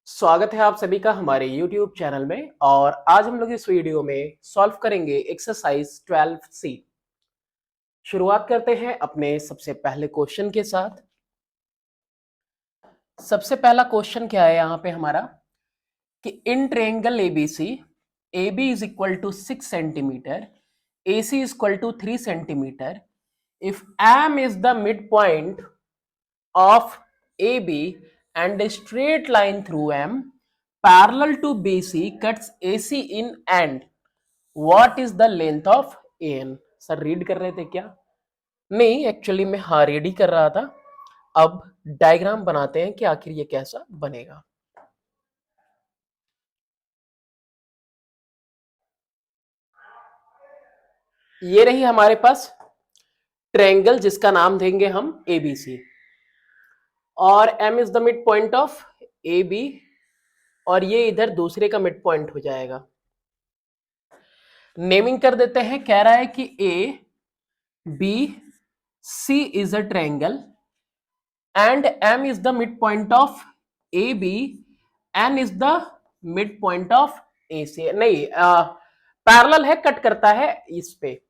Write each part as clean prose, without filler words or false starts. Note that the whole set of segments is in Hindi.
स्वागत है आप सभी का हमारे YouTube चैनल में। और आज हम लोग इस वीडियो में सॉल्व करेंगे एक्सरसाइज 12C। शुरुआत करते हैं अपने सबसे पहले क्वेश्चन के साथ। सबसे पहला क्वेश्चन क्या है यहाँ पे हमारा कि in triangle ABC AB is equal to 6 centimetre, AC is equal to 3 centimetre, if M is the mid point of AB and a straight line through M parallel to BC cuts AC in and what is the length of AN। Sir read कर रहे थे क्या? नहीं, एक्चुअली मैं हाँ रीड ही कर रहा था। अब डायग्राम बनाते हैं कि आखिर ये कैसा बनेगा। ये रही हमारे पास ट्रायंगल जिसका नाम देंगे हम ABC और M is the mid point of AB और ये इधर दूसरे का मिड पॉइंट हो जाएगा। नेमिंग कर देते हैं। कह रहा है कि A B C is a triangle and M is the mid point of A B, N is the mid point of A C. नहीं, पैरेलल है, कट करता है इस पे।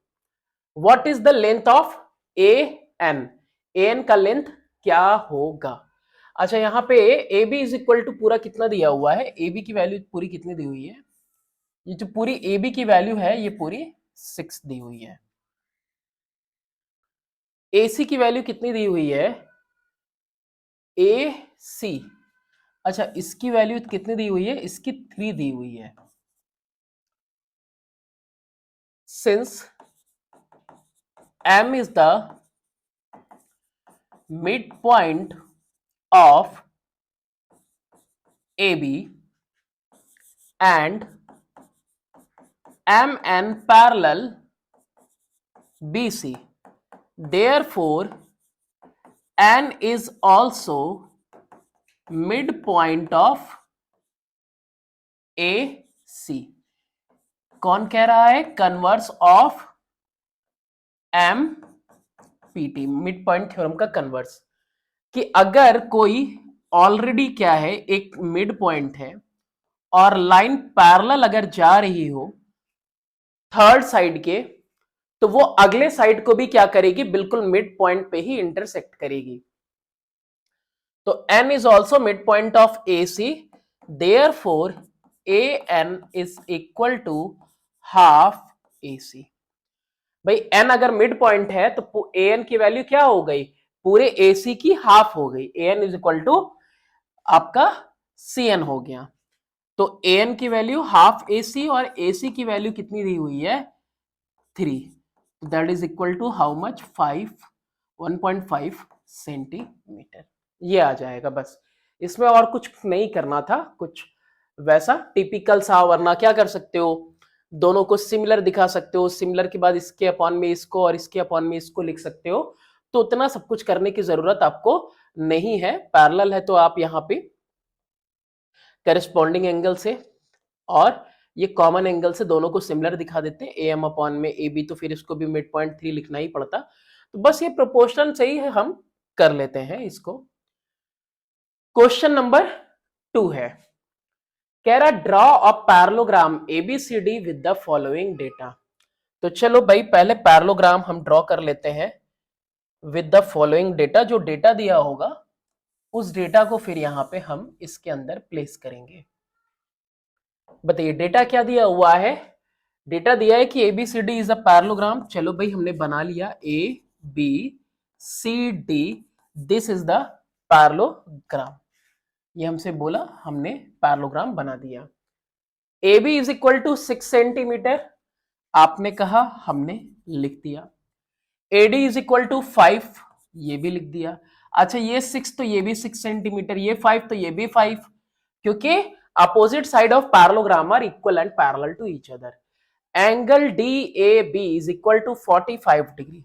What is the length of A N, A N का लेंथ क्या होगा? अच्छा, यहाँ पे A B is equal to पूरा कितना दिया हुआ है? ए बी की वैल्यू पूरी कितनी दी हुई है? ये जो पूरी ए बी की वैल्यू है ये पूरी 6 दी हुई है। AC की वैल्यू कितनी दी हुई है? AC, अच्छा इसकी वैल्यू कितनी दी हुई है? इसकी 3 दी हुई है। Since M is the midpoint of AB and MN parallel BC, therefore N is also midpoint of AC। कौन कह रहा है? Converse of M PT, mid point theorem का कन्वर्स। कि अगर कोई ऑलरेडी क्या है, एक मिड पॉइंट है और लाइन पैरेलल अगर जा रही हो थर्ड साइड के, तो वो अगले साइड को भी क्या करेगी? बिल्कुल मिड पॉइंट पे ही इंटरसेक्ट करेगी। तो N is also mid point of AC, therefore AN is equal to half AC। भाई N अगर मिड पॉइंट है तो AN की वैल्यू क्या हो गई? पूरे AC की हाफ हो गई। AN इज इक्वल टू आपका CN हो गया। तो AN की वैल्यू हाफ AC और AC की वैल्यू कितनी दी हुई है? 3। That is equal to how much? 1.5 centimetre. ये आ जाएगा। बस इसमें और कुछ नहीं करना था, कुछ वैसा टिपिकल सा। वरना क्या कर सकते हो, दोनों को सिमिलर दिखा सकते हो, सिमिलर के बाद इसके अपॉन में इसको और इसके अपॉन में इसको लिख सकते हो। तो उतना सब कुछ करने की जरूरत आपको नहीं है। पैरेलल है तो आप यहाँ पे करेस्पॉन्डिंग एंगल से और ये कॉमन एंगल से दोनों को सिमिलर दिखा देते हैं। ए एम अपॉन में ए बी, तो फिर इसको भी मिड पॉइंट 3 लिखना ही पड़ता। तो बस ये प्रोपोर्शनल सही है, हम कर लेते हैं इसको। क्वेश्चन नंबर 2 है। कह रहा draw a parallelogram ABCD with the following data. तो चलो भाई पहले पैरेललोग्राम हम ड्रॉ कर लेते हैं विद द फॉलोइंग डेटा। जो डेटा दिया होगा उस डेटा को फिर यहां पे हम इसके अंदर प्लेस करेंगे। बताइए डेटा क्या दिया हुआ है? डेटा दिया है कि ABCD इज अ पैरेललोग्राम। चलो भाई हमने बना लिया ABCD, this is the parallelogram. ये हमसे बोला, हमने पैरेललोग्राम बना दिया। AB is equal to 6 centimetre, आपने कहा, हमने लिख दिया। AD इज इक्वल टू 5, ये भी लिख दिया। अच्छा ये 6 तो ये भी 6 सेंटीमीटर, ये 5 तो ये भी 5, क्योंकि opposite side of parallelogram are equal and parallel to each other. Angle DAB is equal to 45 degree.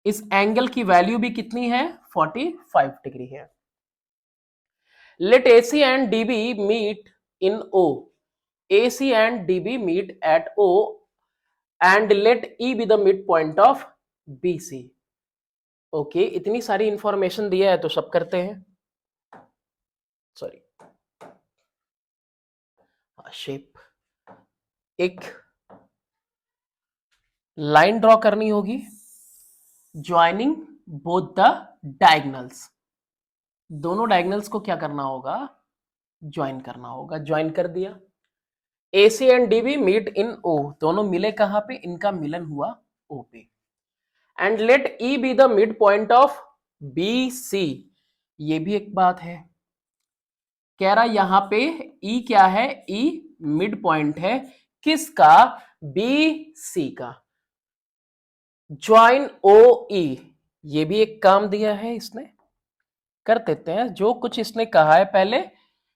इस एंगल की वैल्यू भी कितनी है? 45 डिग्री है। Let AC and DB meet in O. AC and DB meet at O and let E be the midpoint of BC. Okay, इतनी सारी इंफॉर्मेशन दिया है तो सब करते हैं। सॉरी, शेप, एक लाइन ड्रॉ करनी होगी ज्वाइनिंग बोथ द डायगनल्स, दोनों डायगनल्स को क्या करना होगा, ज्वाइन करना होगा। ज्वाइन कर दिया। AC and DB meet in O, दोनों मिले कहां पे, इनका मिलन हुआ O पे। And let E be the mid point of BC, ये भी एक बात है, कह रहा यहां पे E क्या है, E मिड पॉइंट है किसका, BC का। ज्वाइन OE, ये भी एक काम दिया है इसने, कर देते हैं जो कुछ इसने कहा है, पहले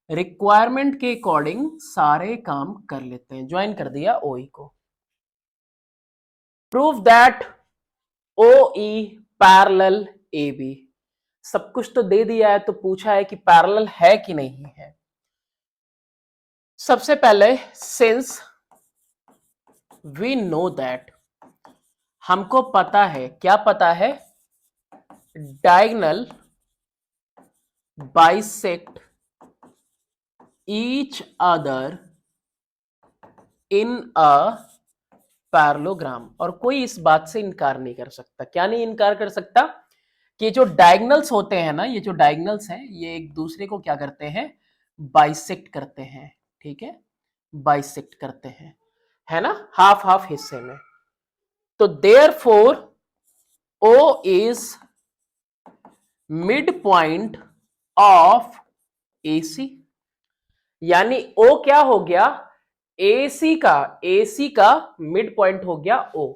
रिक्वायरमेंट के अकॉर्डिंग सारे काम कर लेते हैं। ज्वाइन कर दिया OE को। Prove that OE parallel AB, सब कुछ तो दे दिया है, तो पूछा है कि पैरेलल है कि नहीं है। सबसे पहले सिंस वी नो दैट, हमको पता है, क्या पता है, diagonal bisect each other in a parallelogram, और कोई इस बात से इनकार नहीं कर सकता। क्या नहीं इनकार कर सकता, कि जो डायगोनल्स होते हैं ना, ये जो डायगोनल्स हैं ये एक दूसरे को क्या करते हैं, बाइसेक्ट करते हैं, ठीक है, बाइसेक्ट करते हैं, है ना, हाफ हाफ हिस्से में। तो therefore O is mid point of AC, यानी O क्या हो गया, AC का मिड पॉइंट हो गया O,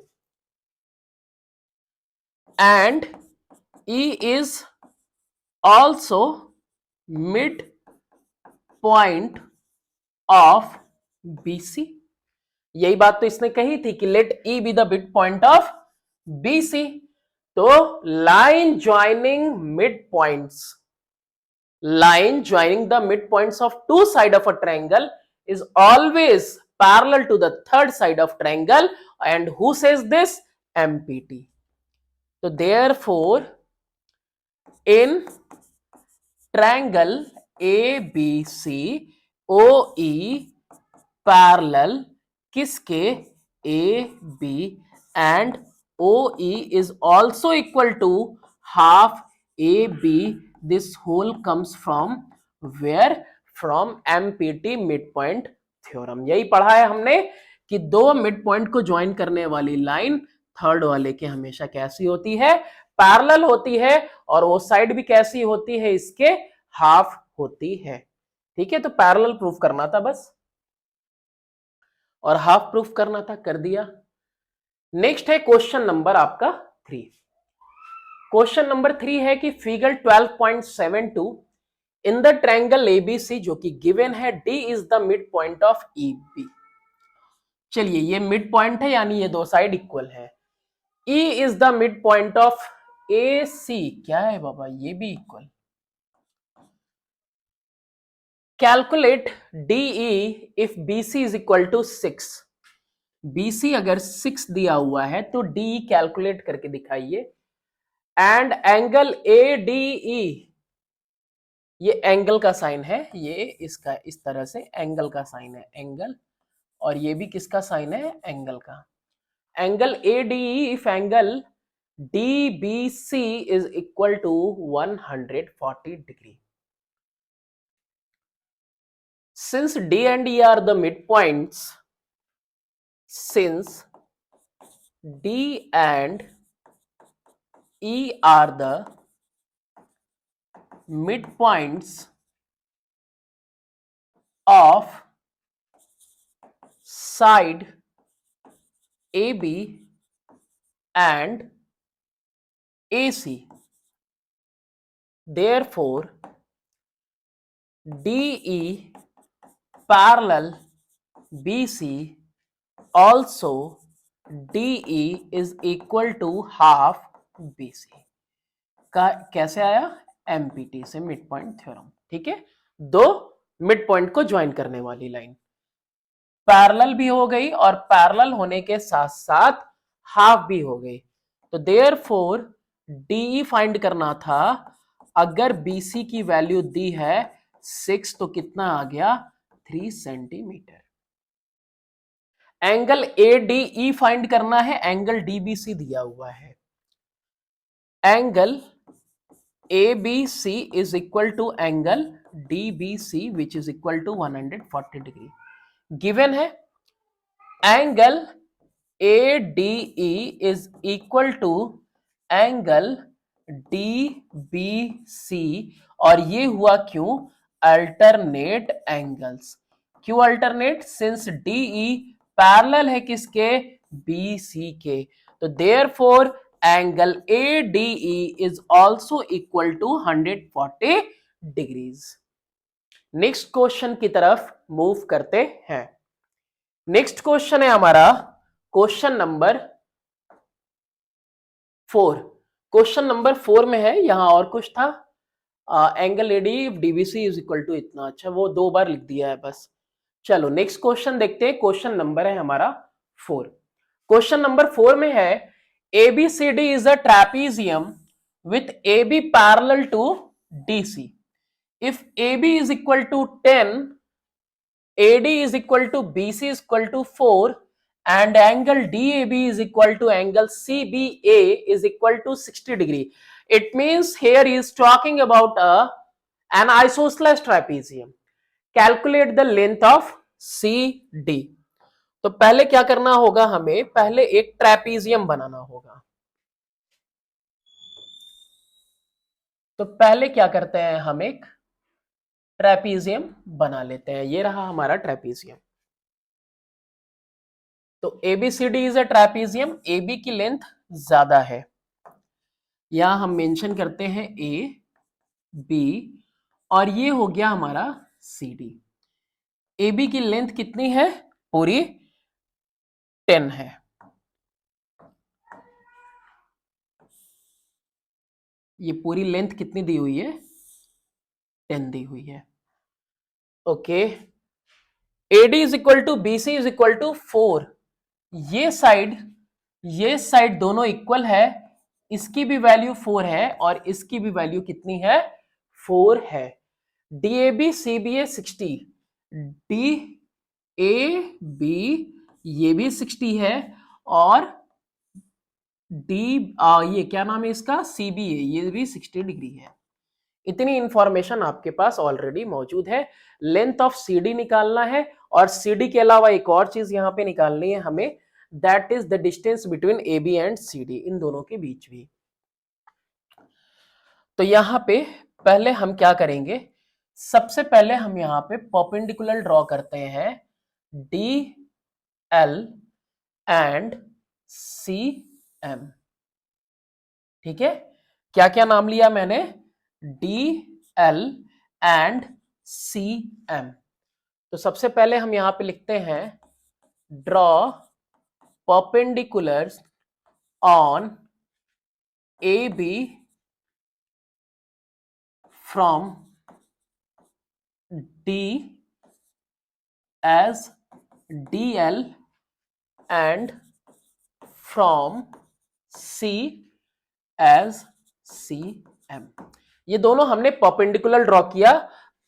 and E is also mid point of BC। यही बात तो इसने कही थी कि let E be the mid point of BC। तो line joining mid points, line joining the midpoints of two sides of a triangle is always parallel to the third side of triangle, and who says this, MPT। so therefore in triangle ABC OE parallel किसके, AB, and OE is also equal to half AB। this whole comes from where, from MPT midpoint theorem। यही पढ़ा है हमने कि दो मिड पॉइंट को ज्वाइन करने वाली लाइन थर्ड वाले के हमेशा कैसी होती है, पैरेलल होती है, और वो साइड भी कैसी होती है, इसके हाफ होती है। ठीक है, तो पैरेलल प्रूफ करना था बस, और हाफ प्रूफ करना था, कर दिया। नेक्स्ट है क्वेश्चन नंबर आपका 3। क्वेश्चन नंबर 3 है कि figure 12.72 in the triangle ABC, जो कि गिवन है, D is the mid point of EB। चलिए ये मिड पॉइंट है, यानी ये दो साइड इक्वल है। E is the mid point of AC, क्या है बाबा, ये भी equal. Calculate DE if BC is equal to 6। BC अगर 6 दिया हुआ है तो DE कैलकुलेट करके दिखाइए। एंड एंगल ADE, ये एंगल का साइन है, ये इसका इस तरह से एंगल का साइन है, एंगल, और ये भी किसका साइन है, एंगल का। Angle ADE if angle DBC is equal to 140 degree. Since D and E are the midpoints, since D and E are the midpoints of side AB and AC, therefore DE parallel BC, also DE is equal to half BC। का कैसे आया, MPT से, मिड पॉइंट थ्योरम। ठीक है, दो मिड पॉइंट को ज्वाइन करने वाली लाइन पैरेलल भी हो गई, और पैरेलल होने के साथ साथ हाफ भी हो गई। तो देयरफॉर DE फाइंड करना था, अगर BC की वैल्यू दी है 6 तो कितना आ गया, 3 सेंटीमीटर। एंगल ADE फाइंड करना है, एंगल DBC दिया हुआ है। Angle ABC is equal to angle DBC which is equal to 140 degree given है। Angle ADE is equal to angle DBC, और ये हुआ क्यों? Alternate angles. क्यों अल्टरनेट? सिंस DE पैरेलल है किसके? BC के। तो therefore angle ADE is also equal to 140 degrees. Next question की तरफ मूव करते हैं। नेक्स्ट क्वेश्चन है हमारा क्वेश्चन नंबर 4। क्वेश्चन नंबर 4 में है, यहां और कुछ था, angle ADE DBC is equal to इतना। अच्छा, वो 2 बार लिख दिया है बस। चलो नेक्स्ट क्वेश्चन देखते हैं। क्वेश्चन नंबर है हमारा 4। क्वेश्चन नंबर 4 में है ABCD is a trapezium with AB parallel to DC. If AB is equal to 10, AD is equal to BC is equal to 4, and angle DAB is equal to angle CBA is equal to 60 degree. It means here he is talking about an isosceles trapezium. Calculate the length of CD. तो पहले क्या करना होगा हमें? पहले एक ट्रेपीजियम बनाना होगा। तो पहले क्या करते हैं, हम एक ट्रेपीजियम बना लेते हैं। ये रहा हमारा ट्रेपीजियम। तो ABCD is a trapezium. AB की लेंथ ज्यादा है, यहां हम मेंशन करते हैं AB, और ये हो गया हमारा CD। AB की लेंथ कितनी है? पूरी 10 है। ये पूरी लेंथ कितनी दी हुई है? 10 दी हुई है। Okay, AD is equal to BC is equal to 4। ये साइड दोनों इक्वल है, इसकी भी वैल्यू 4 है और इसकी भी वैल्यू कितनी है? 4 है। DAB CBA 60, DAB ये भी 60 है, और ये क्या नाम है इसका? CBA, ये भी 60 डिग्री है। इतनी इंफॉर्मेशन आपके पास ऑलरेडी मौजूद है। लेंथ ऑफ CD निकालना है, और CD के अलावा एक और चीज यहां पे निकालनी है हमें, that is the distance between AB and CD, इन दोनों के बीच भी। तो यहां पे पहले हम क्या करेंगे? सबसे पहले हम यहां पे परपेंडिकुलर ड्रॉ करते हैं, DL एंड CM। ठीक है, क्या क्या नाम लिया मैंने? DL and CM। तो सबसे पहले हम यहां पे लिखते हैं draw perpendiculars on AB from D as DL and from C as CM। ये दोनों हमने परपेंडिकुलर ड्रॉ किया।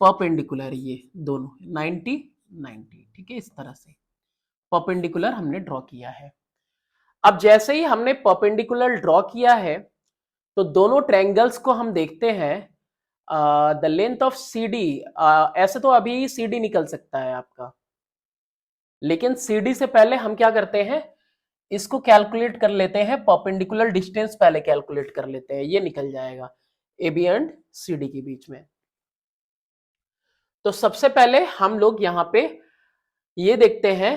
परपेंडिकुलर ये दोनों 90 90, ठीक है, इस तरह से परपेंडिकुलर हमने ड्रॉ किया है। अब जैसे ही हमने परपेंडिकुलर ड्रॉ किया है, तो दोनों ट्रायंगल्स को हम देखते हैं। द लेंथ ऑफ CD, ऐसे तो अभी CD निकल सकता है आपका, लेकिन CD से पहले हम क्या करते हैं? इसको कैलकुलेट कर लेते हैं, परपेंडिकुलर डिस्टेंस पहले कैलकुलेट कर लेते हैं, ये निकल जाएगा AB एंड CD के बीच में। तो सबसे पहले हम लोग यहां पे ये देखते हैं,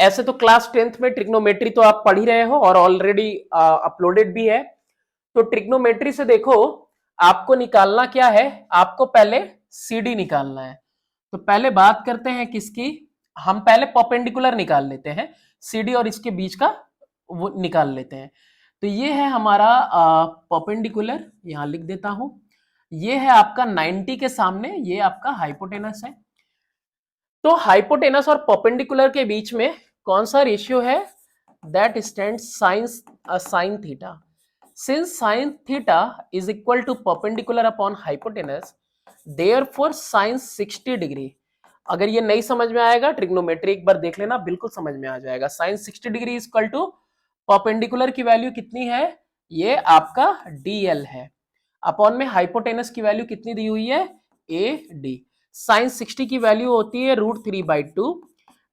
ऐसे तो क्लास 10th में ट्रिग्नोमेट्री तो आप पढ़ ही रहे हो और ऑलरेडी अपलोडेड भी है। तो ट्रिग्नोमेट्री से देखो, आपको निकालना क्या है? आपको पहले CD निकालना है। तो पहले बात करते हैं किसकी? हम पहले परपेंडिकुलर निकाल लेते हैं, CD और इसके बीच का वो निकाल लेते हैं। तो ये है हमारा परपेंडिकुलर, यहां लिख देता हूं। ये है आपका 90 के सामने, ये आपका हाइपोटेनस है। तो हाइपोटेनस और परपेंडिकुलर के बीच में कौन सा रेशियो है? That stands sine theta. Since sin theta is equal to perpendicular upon hypotenuse, therefore sin 60 degree अगर ये नहीं समझ में आएगा ट्रिग्नोमेट्री एक बार देख लेना, बिल्कुल समझ में आ जाएगा। Sine 60 degree is equal to perpendicular की वैल्यू कितनी है, ये आपका dl है, अपॉन में हाइपोटेनस की वैल्यू कितनी दी हुई है, AD। साइन 60 की वैल्यू होती है √3/2,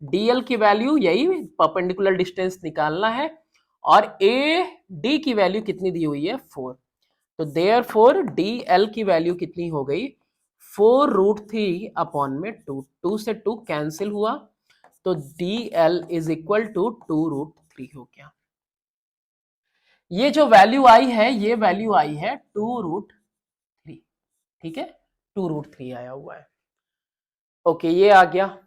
dl की वैल्यू यही परपेंडिकुलर डिस्टेंस निकालना है, और AD की वैल्यू कितनी दी हुई है 4। तो देयरफॉर dl की वैल्यू कितनी हो गई 4√3/2, 2 से 2 कैंसिल हुआ, तो dl इज इक्वल टू 2√3 हो गया। ये जो वैल्यू आई है, ये वैल्यू आई है 2√3, ठीक है, 2√3 आया हुआ है। ओके, ये आ गया।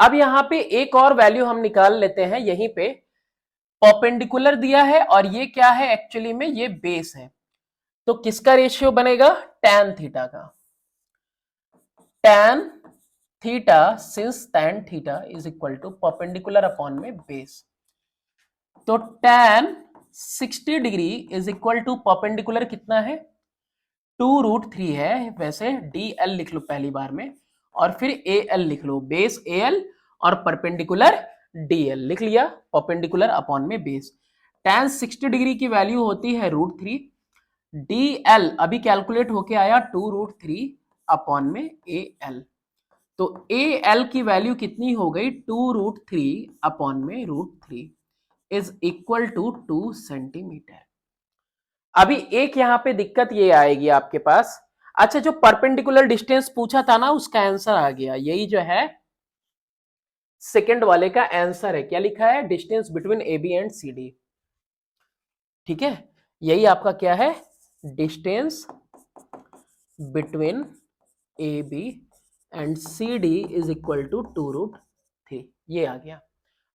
अब यहां पे एक और वैल्यू हम निकाल लेते हैं, यहीं पे परपेंडिकुलर दिया है और ये क्या है एक्चुअली में, ये बेस है, तो किसका रेशियो बनेगा, tan थीटा का। tan theta, since tan theta is equal to perpendicular upon में बेस, तो tan 60 degree is equal to perpendicular कितना है 2√3 है, वैसे dl लिख लो पहली बार में, और फिर al लिख लो, बेस al और परपेंडिकुलर dl लिख लिया, परपेंडिकुलर अपॉन में बेस। tan 60 डिग्री की वैल्यू होती है √3, dl अभी कैलकुलेट होके आया 2√3 अपॉन में al, तो al की वैल्यू कितनी हो गई 2√3 अपॉन में √3 इज इक्वल टू 2 सेंटीमीटर। अभी एक यहां पे दिक्कत ये आएगी आपके पास, अच्छा जो परपेंडिकुलर डिस्टेंस पूछा था ना उसका आंसर आ गया, यही जो है सेकंड वाले का आंसर है, क्या लिखा है, distance between A B and C D, ठीक है, यही आपका क्या है, distance between A B and C D is equal to 2√3, ये आ गया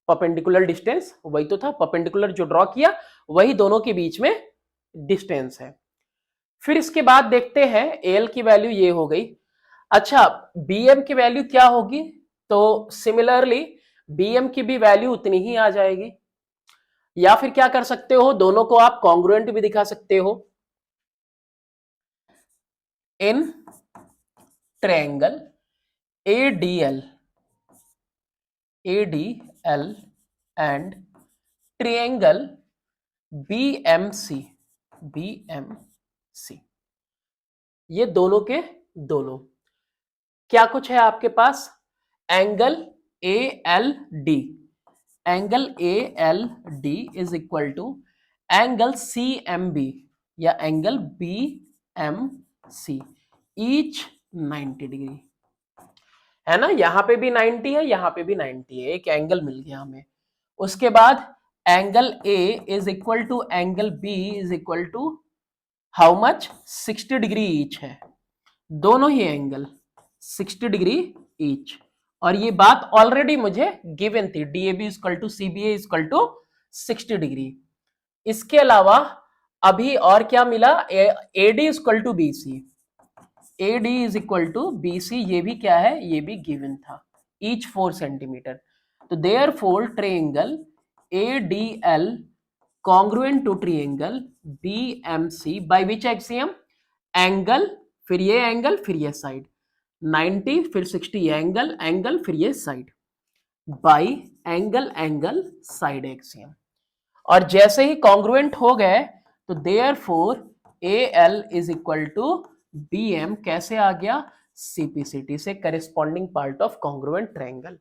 परपेंडिकुलर डिस्टेंस, वही तो था परपेंडिकुलर जो ड्रॉ किया वही दोनों के बीच में डिस्टेंस है। फिर इसके बाद देखते हैं एल की वैल्यू ये हो गई, अच्छा bm की वैल्यू क्या होगी, तो सिमिलरली bm की भी वैल्यू उतनी ही आ जाएगी, या फिर क्या कर सकते हो, दोनों को आप कॉन्ग्रुएंट भी दिखा सकते हो, in triangle ADL and triangle BMC, ये दोनों के दोनों क्या कुछ है आपके पास, angle ALD, angle ALD is equal to angle CMB या एंगल BMC, ईच 90 डिग्री है ना, यहां पे भी 90 है, यहां पे भी 90 है, एक एंगल मिल गया हमें। उसके बाद angle A is equal to angle B is equal to how much 60 degree each है, दोनों ही एंगल 60 डिग्री ईच, और ये बात ऑलरेडी मुझे गिवन थी, DAB equal to CBA equal to 60 degree. इसके अलावा अभी और क्या मिला, AD equal to BC, AD is equal to BC, ये भी क्या है, ये भी गिवन था, ईच 4 सेंटीमीटर, तो therefore triangle ADL congruent to triangle BMC by which axiom, angle फिर ये एंगल फिर ये साइड 90 फिर 60 एंगल एंगल फिर ये side by angle angle side axiom, और जैसे ही कॉन्ग्रुएंट हो गए तो therefore AL is equal to BM कैसे आ गया, CPCT से corresponding part of congruent triangle,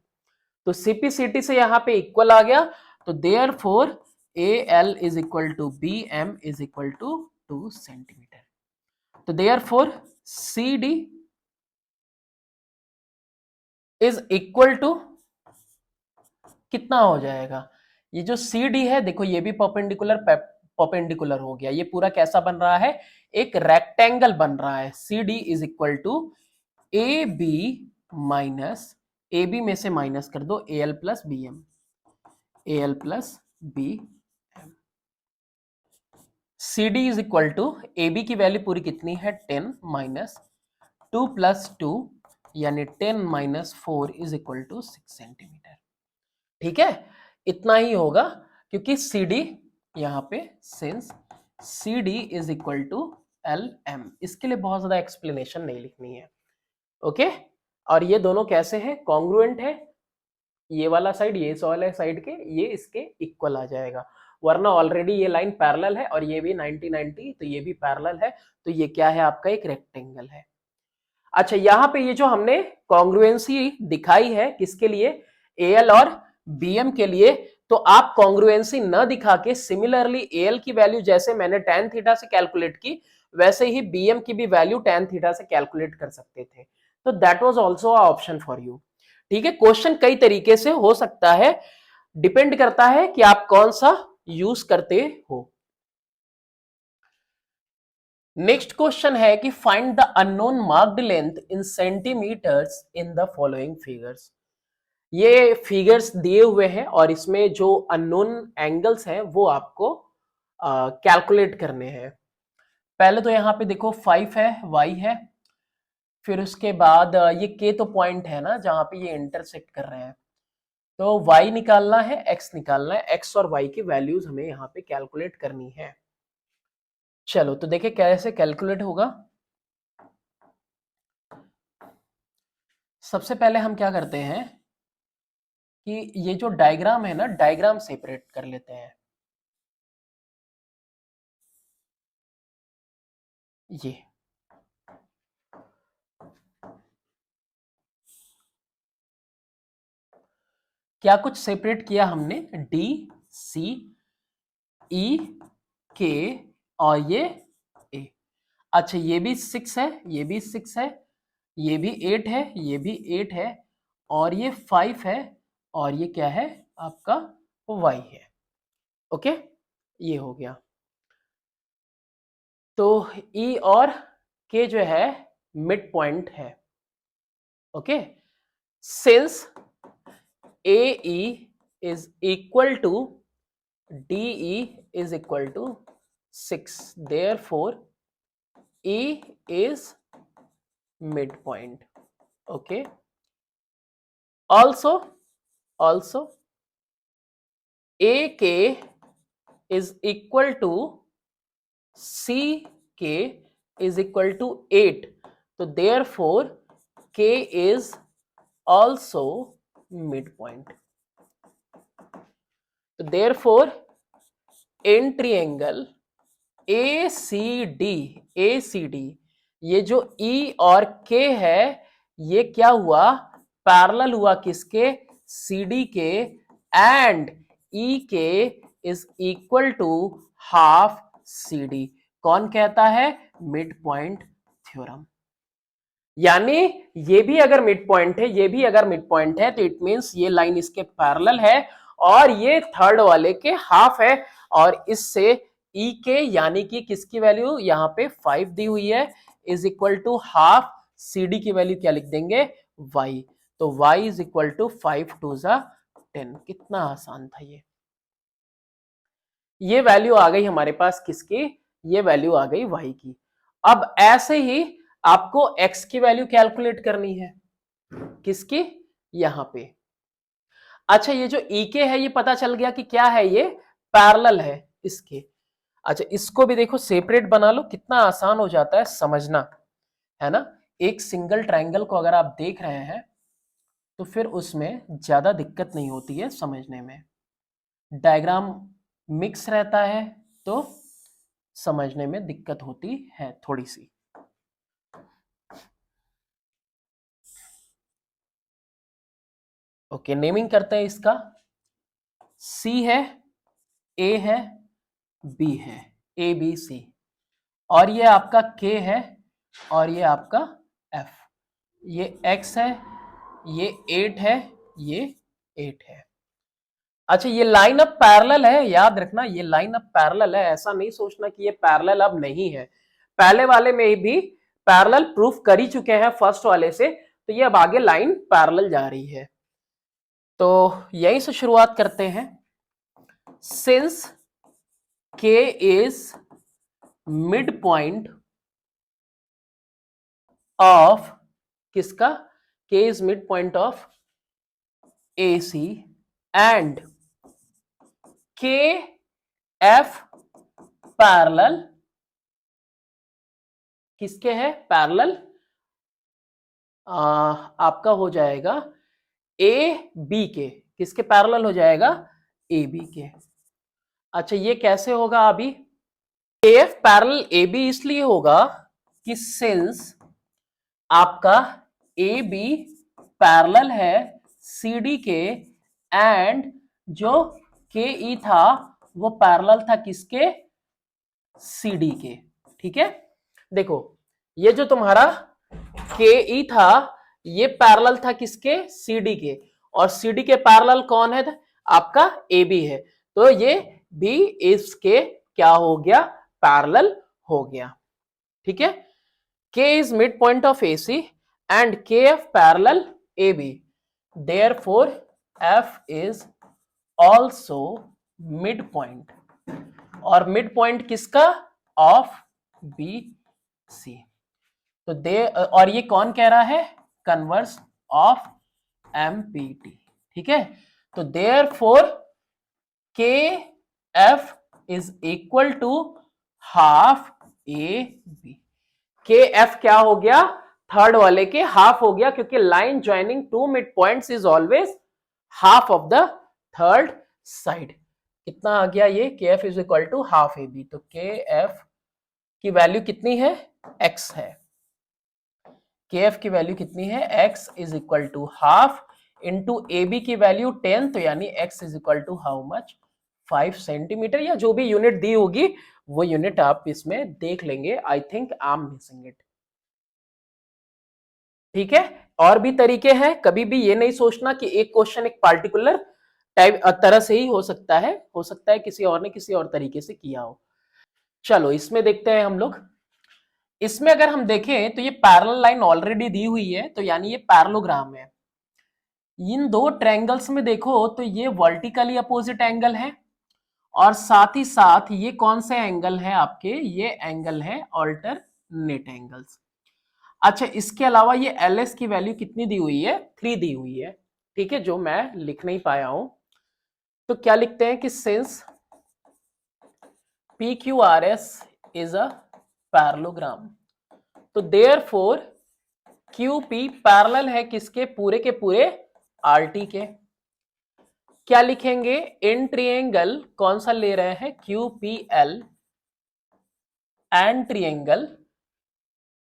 तो CPCT से यहां पे इक्वल आ गया, तो therefore AL is equal to BM is equal to 2 centimetre, तो therefore CD is equal to कितना हो जाएगा, ये जो CD है देखो ये भी परपेंडिकुलर हो गया, ये पूरा कैसा बन रहा है, एक रेक्टेंगल बन रहा है, CD is equal to AB minus, AB में से माइनस कर दो AL plus BM, AL plus BM, CD is equal to AB की वैल्यू पूरी कितनी है 10 माइनस 2 प्लस 2 यानी 10 minus 4 is equal to 6 centimetre, ठीक है, इतना ही होगा, क्योंकि CD यहां पे since CD is equal to LM, इसके लिए बहुत ज्यादा एक्सप्लेनेशन नहीं लिखनी है, ओके। और ये दोनों कैसे हैं, कॉन्ग्रुएंट है, ये वाला साइड ये वाला साइड के ये इसके इक्वल आ जाएगा, वरना ऑलरेडी ये लाइन पैरेलल है और ये भी 90 90, तो ये भी पैरेलल है, तो ये क्या है आपका एक रेक्टेंगल है। अच्छा यहां पे ये जो हमने कॉन्ग्रुएंसी दिखाई है किसके लिए, एएल और बीएम के लिए, तो आप कॉन्ग्रुएंसी न दिखा के सिमिलरली एएल की वैल्यू जैसे मैंने tan थीटा से कैलकुलेट की वैसे ही बीएम की भी वैल्यू tan थीटा से कैलकुलेट कर सकते थे, तो that was also a option for you. ठीक है, क्वेश्चन कई तरीके से हो सकता है, डिपेंड करता है कि आप कौन सा यूज करते हो। नेक्स्ट क्वेश्चन है कि find the unknown marked length in centimetres in the following figures. ये फिगर्स दिए हुए हैं और इसमें जो अननोन एंगल्स हैं वो आपको कैलकुलेट करने हैं। पहले तो यहाँ पे देखो 5 है, y है, फिर उसके बाद ये k तो पॉइंट है ना जहां पे ये इंटरसेक्ट कर रहे हैं, तो y निकालना है, x निकालना है, x और y की वैल्यूज हमें यहाँ पे कैलकुलेट करनी है। चलो तो देखिए कैसे कैलकुलेट होगा। सबसे पहले हम क्या करते हैं कि ये जो डायग्राम है ना, डायग्राम सेपरेट कर लेते हैं। ये क्या कुछ सेपरेट किया हमने, डी सी ई के और ये ए। अच्छा ये भी 6 है, ये भी 6 है, ये भी 8 है, ये भी 8 है, और ये 5 है, और ये क्या है आपका y है। ओके, ये हो गया। तो E और K जो है मिड पॉइंट है। Okay, since AE is equal to DE is equal to 6, therefore E is midpoint. Okay, also AK is equal to CK is equal to 8, so therefore K is also midpoint. So therefore in triangle ACD ये जो E और K है ये क्या हुआ, पैरेलल हुआ किसके, CD के, and EK is equal to half CD। कौन कहता है, मिड पॉइंट थ्योरम। यानी ये भी अगर मिड पॉइंट है, ये भी अगर मिड पॉइंट है, तो इट मींस ये लाइन इसके पैरेलल है और ये थर्ड वाले के हाफ है, और इससे ई के यानी कि किसकी वैल्यू यहाँ पे 5 दी हुई है is equal to half CD की वैल्यू क्या लिख देंगे, y। तो y इज इक्वल टू 5 2 10। कितना आसान था ये वैल्यू आ गई हमारे पास किसकी, ये वैल्यू आ गई y की। अब ऐसे ही आपको x की वैल्यू कैलकुलेट करनी है, किसकी, यहां पे। अच्छा ये जो EK है ये पता चल गया कि क्या है, ये पैरेलल है इसके। अच्छा इसको भी देखो सेपरेट बना लो, कितना आसान हो जाता है समझना, है ना। एक सिंगल ट्रायंगल को अगर आप देख रहे हैं तो फिर उसमें ज्यादा दिक्कत नहीं होती है समझने में, डायग्राम मिक्स रहता है तो समझने में दिक्कत होती है थोड़ी सी। ओके, नेमिंग करते हैं इसका। C है, A है, B है, ABC, और ये आपका K है, और ये आपका F। ये X है, ये 8 है, ये 8 है। अच्छा ये लाइन अब पैरेलल है, याद रखना ये लाइन अब पैरेलल है, ऐसा नहीं सोचना कि ये पैरेलल अब नहीं है। पहले वाले में भी पैरेलल प्रूफ कर ही चुके हैं फर्स्ट वाले से, तो ये अब आगे लाइन पैरेलल जा रही है। तो यहीं से शुरुआत करते हैं। Since K is mid point of किसका, K is mid point of AC and KF parallel किसके है, पैरेलल आपका हो जाएगा ए बी के, किसके पैरेलल हो जाएगा, ए बी के। अच्छा ये कैसे होगा अभी, A F parallel A B इसलिए होगा कि सिंस आपका ए बी पैरेलल है सी डी के, एंड जो के ई था वो पैरेलल था किसके, सी डी के। ठीक है, देखो ये जो तुम्हारा के ई था ये पैरेलल था किसके, सी डी के, और सी डी के पैरेलल कौन है, आपका ए बी है, तो ये भी इसके क्या हो गया, पैरेलल हो गया। ठीक है, K is midpoint of AC and KF parallel AB. Therefore, F is also midpoint. और midpoint किसका, of BC. तो दे, और ये कौन कह रहा है, कन्वर्स ऑफ MPT। ठीक है, तो therefore KF is equal to half AB। के एफ क्या हो गया, थर्ड वाले के हाफ हो गया, क्योंकि line joining two mid points is always half of the third side. कितना आ गया ये, K F is equal to half A B. तो के एफ की वैल्यू कितनी है, एक्स है, के एफ की वैल्यू कितनी है, X is equal to half into A B की वैल्यू 10, तो यानी X is equal to how much, 5 centimetre, या जो भी यूनिट दी होगी वो यूनिट आप इसमें देख लेंगे। I think I am missing it. ठीक है, और भी तरीके हैं, कभी भी ये नहीं सोचना कि एक क्वेश्चन एक पार्टिकुलर टाइप तरह से ही हो सकता है किसी और ने किसी और तरीके से किया हो। चलो इसमें देखते हैं हम लोग। इसमें अगर हम देखें तो ये पैरेलल लाइन ऑलरेडी दी हुई है, तो यानी ये पैरेललोग्राम है। इन दो ट्रायंगल्स में देखो तो ये वर्टिकली अपोजिट एंगल है, और साथ ही साथ ये कौन से एंगल है आपके, ये एंगल है अल्टरनेट एंगल्स। अच्छा इसके अलावा ये एल एस की वैल्यू कितनी दी हुई है, 3 दी हुई है। ठीक है, जो मैं लिख नहीं पाया हूं, तो क्या लिखते हैं कि since P Q R S is a parallelogram, तो देयरफॉर क्यू पी पैरेलल है किसके, पूरे के पूरे आर टी के। क्या लिखेंगे, इन ट्रिएंगल कौन सा ले रहे हैं, Q P L and triangle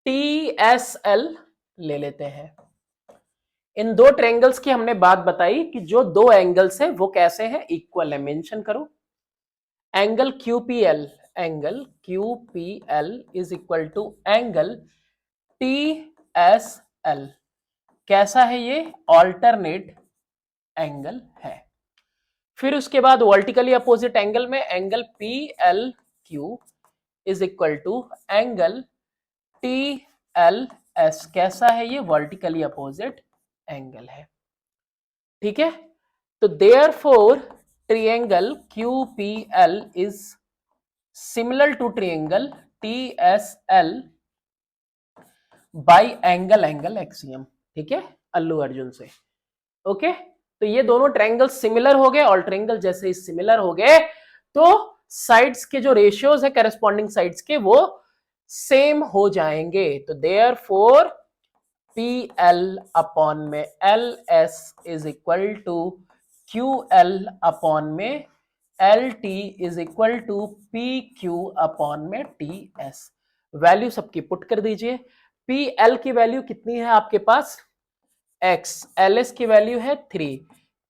T S L ले लेते हैं। इन दो ट्रायंगल्स की हमने बात बताई कि जो दो एंगल्स है वो कैसे हैं, इक्वल है। मेंशन करो angle QPL, angle QPL is equal to angle TSL, कैसा है ये, ऑल्टरनेट एंगल है। फिर उसके बाद वर्टिकली अपोजिट एंगल में angle PLQ is equal to angle TLS, कैसा है ये, वर्टिकली अपोजिट एंगल है। ठीक है, तो therefore triangle QPL is similar to triangle TSL by angle axiom. ठीक है, अल्लू अर्जुन से। ओके, तो ये दोनों ट्रायंगल सिमिलर हो गए, और ट्रायंगल जैसे ही सिमिलर हो गए तो साइड्स के जो रेशियोज है करस्पॉन्डिंग साइड्स के वो सेम हो जाएंगे। तो देयरफॉर PL अपॉन में LS is equal to QL upon में LT is equal to PQ upon में TS। वैल्यू सबकी पुट कर दीजिए। PL की वैल्यू कितनी है आपके पास, X, LS की वैल्यू है 3,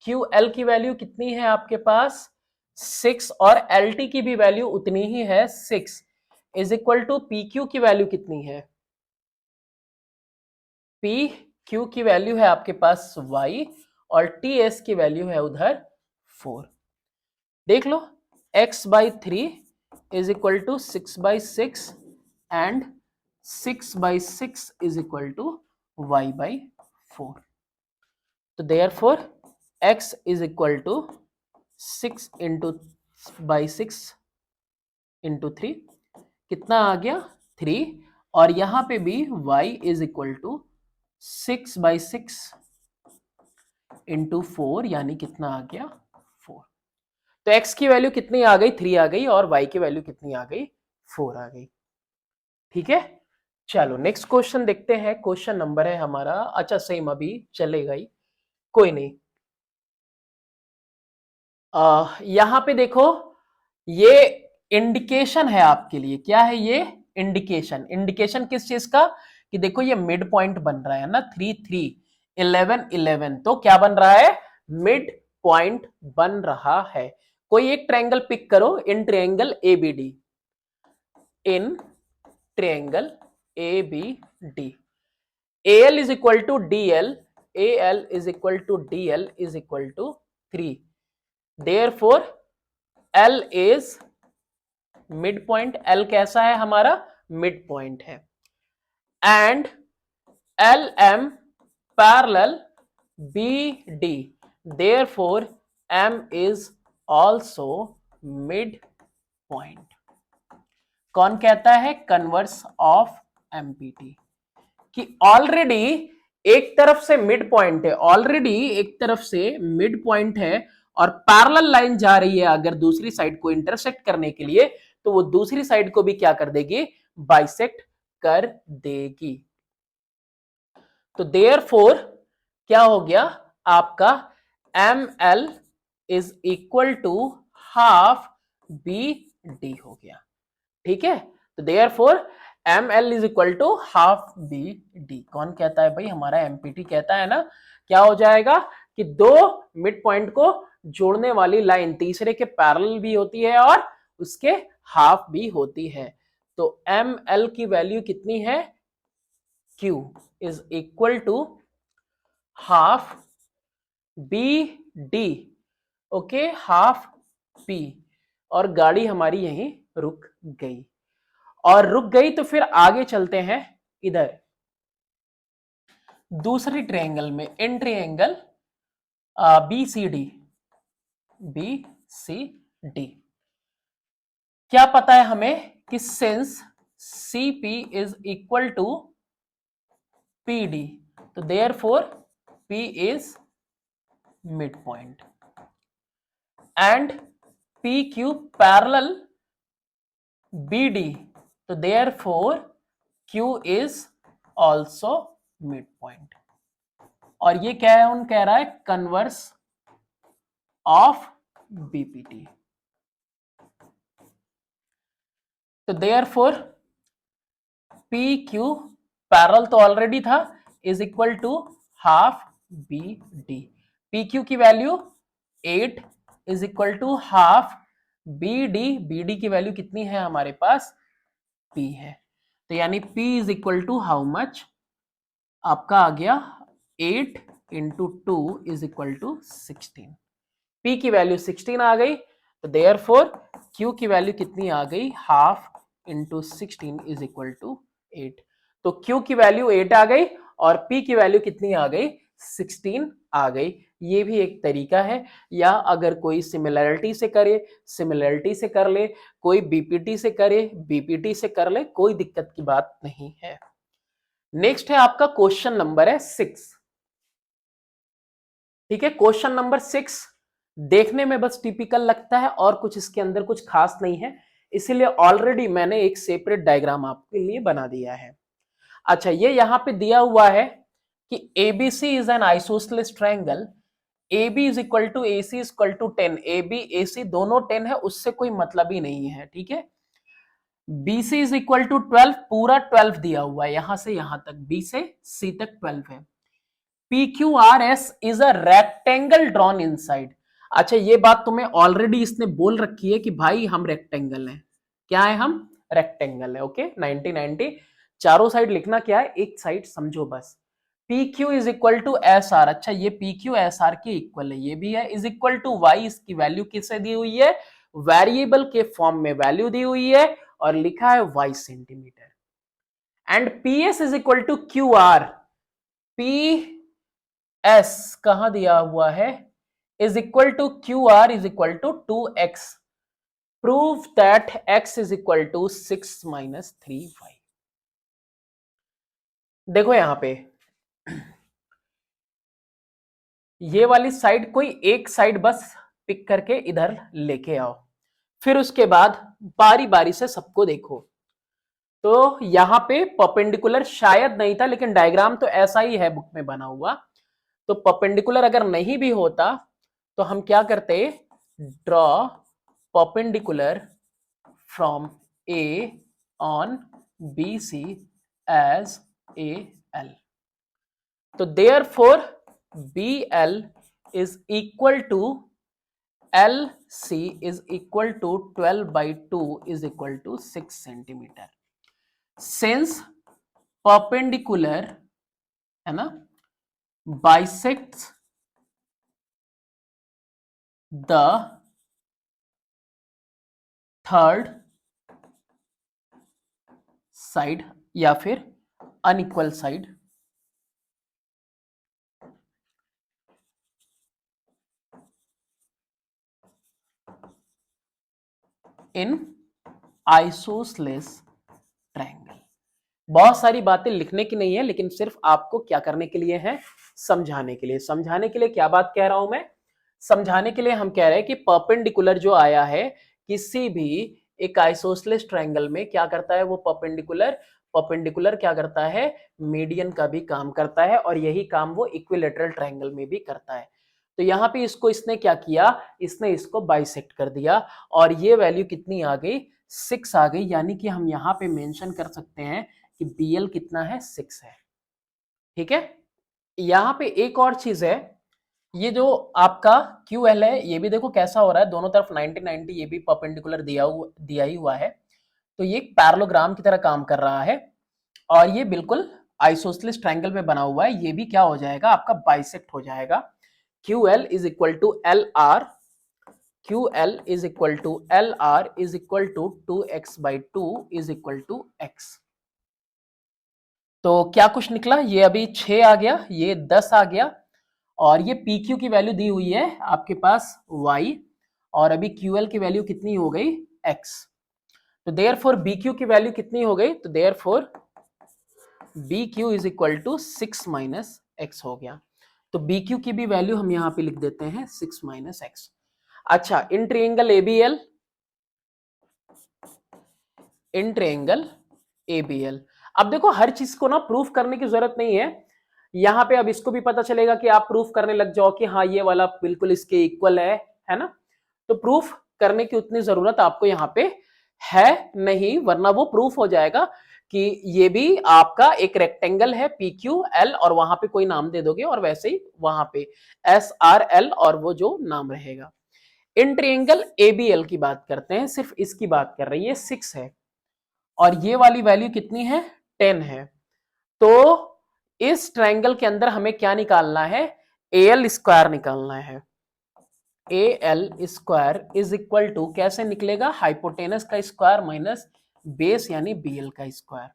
QL की वैल्यू कितनी है आपके पास 6, और LT की भी वैल्यू उतनी ही है 6, इज इक्वल टू PQ की वैल्यू कितनी है, PQ की वैल्यू है आपके पास Y, और TS की वैल्यू है उधर 4। देख लो x/3 is equal to 6/6 and 6/6 is equal to y/4। तो therefore x is equal to 6 by 6 into 3, कितना आ गया 3, और यहां पे भी y is equal to 6/6 into 4, यानी कितना आ गया 4। तो x की वैल्यू कितनी आ गई, 3 आ गई, और y की वैल्यू कितनी आ गई, 4 आ गई। ठीक है, चलो नेक्स्ट क्वेश्चन देखते हैं। क्वेश्चन नंबर है हमारा, अच्छा सेम अभी चलेगा ही, कोई नहीं। यहां पे देखो, ये इंडिकेशन है आपके लिए। क्या है ये? इंडिकेशन। इंडिकेशन किस चीज का? कि देखो ये मिड पॉइंट बन रहा है ना, 3 3 11 11, तो क्या बन रहा है? मिड पॉइंट बन रहा है। कोई एक ट्रायंगल पिक करो in triangle ABD, in triangle ABD. AL is equal to DL, AL is equal to DL is equal to 3. Therefore, L is mid point. L कैसा है हमारा? मिड पॉइंट है। And LM parallel BD, therefore M is also mid point. कौन कहता है? कन्वर्स ऑफ MPT, कि ऑलरेडी एक तरफ से मिड पॉइंट है, ऑलरेडी एक तरफ से मिड पॉइंट है और पैरेलल लाइन जा रही है अगर दूसरी साइड को इंटरसेक्ट करने के लिए, तो वो दूसरी साइड को भी क्या कर देगी? बाइसेक्ट कर देगी। तो देयरफॉर क्या हो गया आपका? ML is equal to half BD हो गया। ठीक है, तो therefore ML is equal to half BD। कौन कहता है भाई? हमारा MPT कहता है ना। क्या हो जाएगा कि दो मिड पॉइंट को जोड़ने वाली लाइन तीसरे के पैरेलल भी होती है और उसके हाफ भी होती है। तो ML की वैल्यू कितनी है? Q is equal to half BD। Okay, half P। और गाड़ी हमारी यहीं रुक गई। और रुक गई तो फिर आगे चलते हैं इधर दूसरी ट्रायंगल में, इन ट्रायंगल BCD। BCD क्या पता है हमें कि since CP is equal to PD, तो therefore P is mid point and PQ parallel BD, तो therefore Q is also mid point. और ये क्या है? उन कह रहा है कन्वर्स ऑफ BPT। तो देयरफॉर PQ पैरेलल तो ऑलरेडी था, is equal to half BD। PQ की value 8 is equal to half BD। BD की वैल्यू कितनी है हमारे पास? P है। तो यानी P is equal to how much? आपका आ गया 8 into 2 is equal to 16। P की वैल्यू 16 आ गई, तो देयरफॉर Q की वैल्यू कितनी आ गई? Half into 16 is equal to 8। तो Q की वैल्यू 8 आ गई और P की वैल्यू कितनी आ गई? 16 आ गई। ये भी एक तरीका है। या अगर कोई सिमिलरिटी से करे, सिमिलरिटी से कर ले, कोई BPT से करे, BPT से कर ले, कोई दिक्कत की बात नहीं है। नेक्स्ट है आपका क्वेश्चन नंबर है 6। ठीक है, क्वेश्चन नंबर 6 देखने में बस टिपिकल लगता है और कुछ इसके अंदर कुछ खास नहीं है, इसीलिए ऑलरेडी मैंने एक सेपरेट डायग्राम आपके लिए बना दिया है। अच्छा, ये यहां पे दिया हुआ है कि ABC is an isosceles triangle, AB is equal to AC is equal to 10। AB AC दोनों 10 है, उससे कोई मतलब ही नहीं है। ठीक है, BC इज इक्वल टू 12, पूरा 12 दिया हुआ है, यहां से यहां तक, B से C तक 12 है। PQRS is a rectangle drawn inside. अच्छा, ये बात तुम्हें ऑलरेडी इसने बोल रखी है कि भाई हम रेक्टेंगल हैं। क्या है? हम रेक्टेंगल है। ओके, 90 चारों साइड लिखना क्या है? एक साइड समझो बस। PQ is equal to SR। अच्छा, ये PQ SR के इक्वल है, ये भी है। इज इक्वल टू Y, इसकी वैल्यू किससे दी हुई है? वेरिएबल के फॉर्म में वैल्यू दी हुई है और लिखा है Y centimetre. And PS is equal to QR। PS कहां दिया हुआ है? Is equal to QR is equal to 2x। Prove that x is equal to 6 minus 3y। देखो यहां पे ये वाली साइड, कोई एक साइड बस पिक करके इधर लेके आओ, फिर उसके बाद बारी बारी से सबको देखो। तो यहां पे परपेंडिकुलर शायद नहीं था, लेकिन डायग्राम तो ऐसा ही है बुक में बना हुआ। तो परपेंडिकुलर अगर नहीं भी होता तो हम क्या करते, draw perpendicular from A on B C as A L. तो therefore B L is equal to L C is equal to 12/2 is equal to 6 centimetre. Since perpendicular है ना bisects the थर्ड साइड या फिर unequal side in isosceles triangle. बहुत सारी बातें लिखने की नहीं है, लेकिन सिर्फ आपको क्या करने के लिए है, समझाने के लिए। समझाने के लिए क्या बात कह रहा हूं मैं, समझाने के लिए हम कह रहे हैं कि परपेंडिकुलर जो आया है किसी भी एक आइसोसेलेस ट्रायंगल में क्या करता है, वो परपेंडिकुलर परपेंडिकुलर क्या करता है, मीडियन का भी काम करता है, और यही काम वो इक्विलेटरल ट्रायंगल में भी करता है। तो यहां पे इसको इसने क्या किया, इसने इसको बाइसेक्ट कर दिया, और ये वैल्यू कितनी आ गई, 6 आ गई। यानी कि हम यहां पे मेंशन कर सकते हैं कि BL कितना है, 6 है। ठीक है। यहां पे एक और चीज है, ये जो आपका QL है ये भी देखो कैसा हो रहा है, दोनों तरफ 90-90, ये भी परपेंडिकुलर दिया ही हुआ है। तो ये पैरेललोग्राम की तरह काम कर रहा है, और ये बिल्कुल आइसोसेलेस ट्रायंगल में बना हुआ है। ये भी क्या हो जाएगा, आपका बाइसेक्ट हो जाएगा। QL is equal to LR, QL is equal to LR is equal to 2x/2 is equal to x। तो क्या कुछ निकला, ये अभी 6 आ गया, ये 10 आ गया, और ये PQ की वैल्यू दी हुई है आपके पास y, और अभी QL की वैल्यू कितनी हो गई, x। तो देयरफॉर BQ की वैल्यू कितनी हो गई, तो therefore BQ is equal to 6 minus x हो गया। तो BQ की भी वैल्यू हम यहां पे लिख देते हैं 6 माइनस एक्स। अच्छा, in triangle ABL, in triangle ABL। अब देखो हर चीज को ना प्रूफ करने की जरूरत नहीं है यहां पे। अब इसको भी पता चलेगा कि आप प्रूफ करने लग जाओ कि हाँ ये वाला बिल्कुल इसके इक्वल है ना। तो प्रूफ करने की उतनी जरूरत आपको यहाँ पे है नहीं, वरना वो प्रूफ हो जाएगा कि ये भी आपका एक रेक्टेंगल है PQL, और वहां पे कोई नाम दे दोगे, और वैसे ही वहां पे SRL और वो जो नाम रहेगा। इन ट्रायंगल ABL की बात करते हैं, सिर्फ इसकी बात कर रही है, 6 है, और ये वाली वैल्यू कितनी है, 10 है। तो इस ट्रायंगल के अंदर हमें क्या निकालना है, AL स्क्वायर निकालना है। AL square is equal to कैसे निकलेगा, हाइपोटेनस का स्क्वायर माइनस बेस यानी BL का स्क्वायर।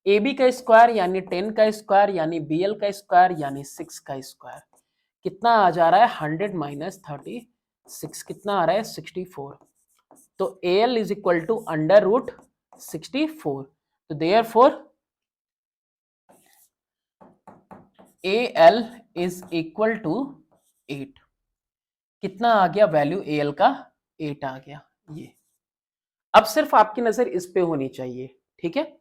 AB का स्क्वायर यानी 10 का स्क्वायर यानी BL का स्क्वायर यानी 6 का स्क्वायर। कितना आ जा रहा है, 100 माइनस 36, कितना आ रहा है, 64। तो AL is equal to under root 64। तो therefore AL is equal to 8। कितना आ गया वैल्यू AL का, 8 आ गया। ये अब सिर्फ आपकी नजर इस पे होनी चाहिए, ठीक है,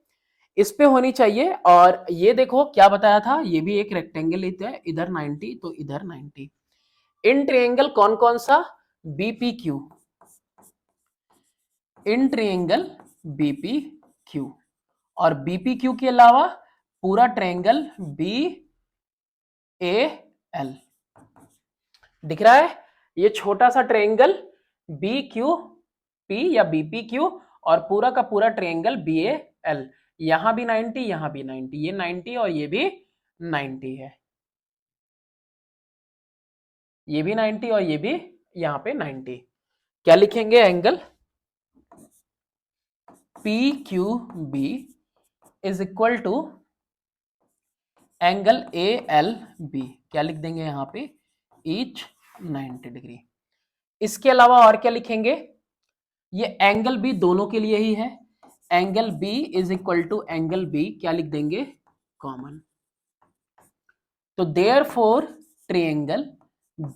इस पे होनी चाहिए। और ये देखो क्या बताया था, ये भी एक रेक्टेंगल है, इधर 90 तो इधर 90। इन ट्रायंगल कौन कौन सा, BPQ, इन ट्रायंगल BPQ, और BPQ के अलावा पूरा ट्रायंगल BAL दिख रहा है। ये छोटा सा ट्रायंगल BQP या BPQ, और पूरा का पूरा ट्रायंगल BAL। यहां भी 90, यहां भी 90, ये 90 और ये भी 90 है, ये भी 90 और ये भी यहां पे 90। क्या लिखेंगे, angle PQB is equal to angle ALB। क्या लिख देंगे यहां पे, ईच 90 डिग्री। इसके अलावा और क्या लिखेंगे, ये एंगल B दोनों के लिए ही है, angle B is equal to angle B, क्या लिख देंगे, कॉमन। तो therefore triangle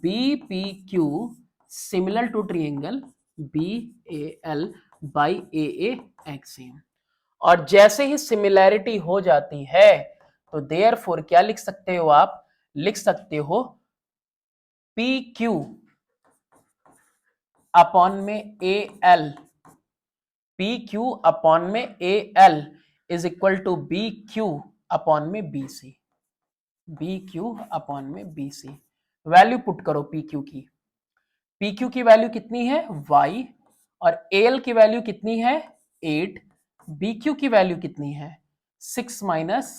BPQ similar to triangle BAL by AA axiom. और जैसे ही सिमिलैरिटी हो जाती है तो देयरफॉर क्या लिख सकते हो आप, लिख सकते हो पी क्यू अपॉन में A L, P Q upon में A L is equal to B Q upon में B C, B Q upon में बी सी। वैल्यू पुट करो पी क्यू की, पी क्यू की वैल्यू कितनी है y, और एल की वैल्यू कितनी है 8, बी क्यू की वैल्यू कितनी है 6 माइनस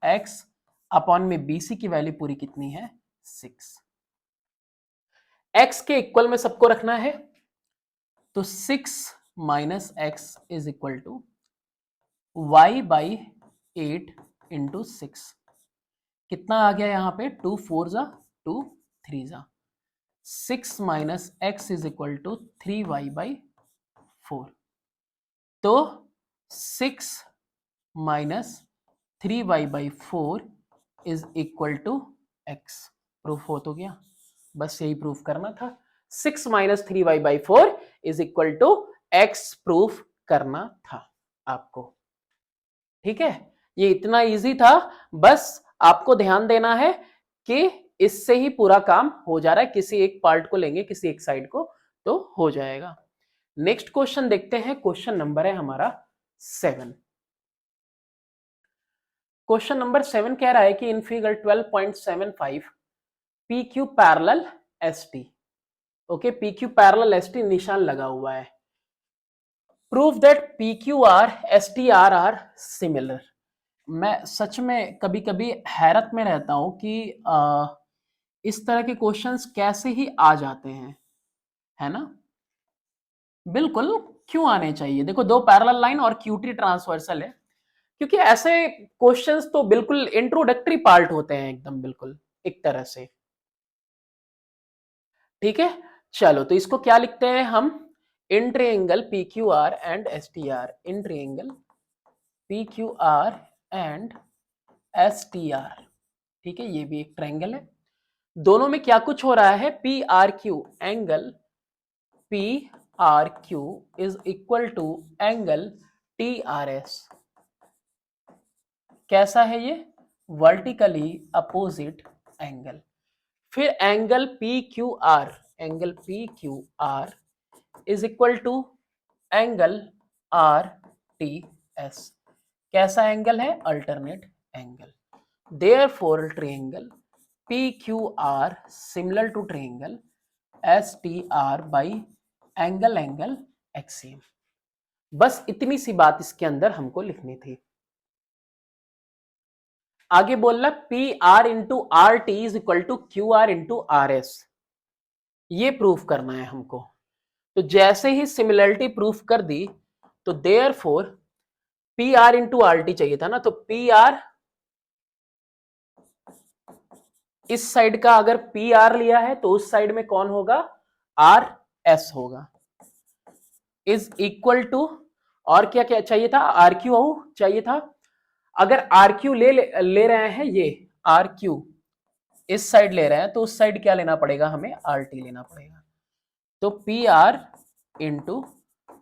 एक्स अपॉन में बी सी की वैल्यू पूरी कितनी है 6। x के इक्वल में सबको रखना है, तो 6 minus x is equal to y by 8 into 6। कितना आ गया यहां पे 2 4 जा 2 3 जा, 6 minus x is equal to 3y by 4। तो 6 minus 3y by 4 is equal to x। Proof हो तो गया, बस यही प्रूफ करना था। 6 minus 3y by 4 is equal to x proof करना था आपको। ठीक है, ये इतना इजी था, बस आपको ध्यान देना है कि इससे ही पूरा काम हो जा रहा है। किसी एक पार्ट को लेंगे, किसी एक साइड को, तो हो जाएगा। नेक्स्ट क्वेश्चन देखते हैं, क्वेश्चन नंबर है हमारा 7। क्वेश्चन नंबर 7 कह रहा है कि in figure 12.75 P Q parallel S T, okay, P Q parallel S T निशान लगा हुआ है। Prove that P Q R S T are similar. मैं सच में कभी कभी हैरत में रहता हूं कि इस तरह के क्वेश्चंस कैसे ही आ जाते हैं, है ना। बिल्कुल, क्यों आने चाहिए। देखो, दो पैरेलल लाइन और क्यूटी ट्रांसवर्सल है, क्योंकि ऐसे क्वेश्चंस तो बिल्कुल इंट्रोडक्टरी पार्ट होते हैं एकदम, बिल्कुल एक तरह से। ठीक है, चलो तो इसको क्या लिखते हैं हम, in triangle P Q are and S T are, in triangle P Q are and S T are. ठीक है, ये भी एक ट्रायंगल है, दोनों में क्या कुछ हो रहा है, P R Q angle P R Q is equal to angle T R S. कैसा है ये, वर्टिकली अपोजिट एंगल। फिर angle P Q R, angle P Q R is equal to angle R T S. कैसा एंगल है, alternate angle. Therefore triangle P Q R similar to triangle S T R by angle angle axiom. बस इतनी सी बात इसके अंदर हमको लिखनी थी। आगे बोलना P R into R T is equal to Q R into R S, ये प्रूफ करना है हमको। तो जैसे ही सिमिलरिटी प्रूफ कर दी, तो therefore P R into R T चाहिए था ना, तो पी आर इस साइड का अगर पी आर लिया है तो उस साइड में कौन होगा, आर एस होगा, इज इक्वल टू, और क्या क्या चाहिए था, आर क्यू चाहिए था। अगर आर क्यू ले रहे हैं, ये आर क्यू इस साइड ले रहे हैं, तो उस साइड क्या लेना पड़ेगा, हमें आर टी लेना पड़ेगा। तो P R into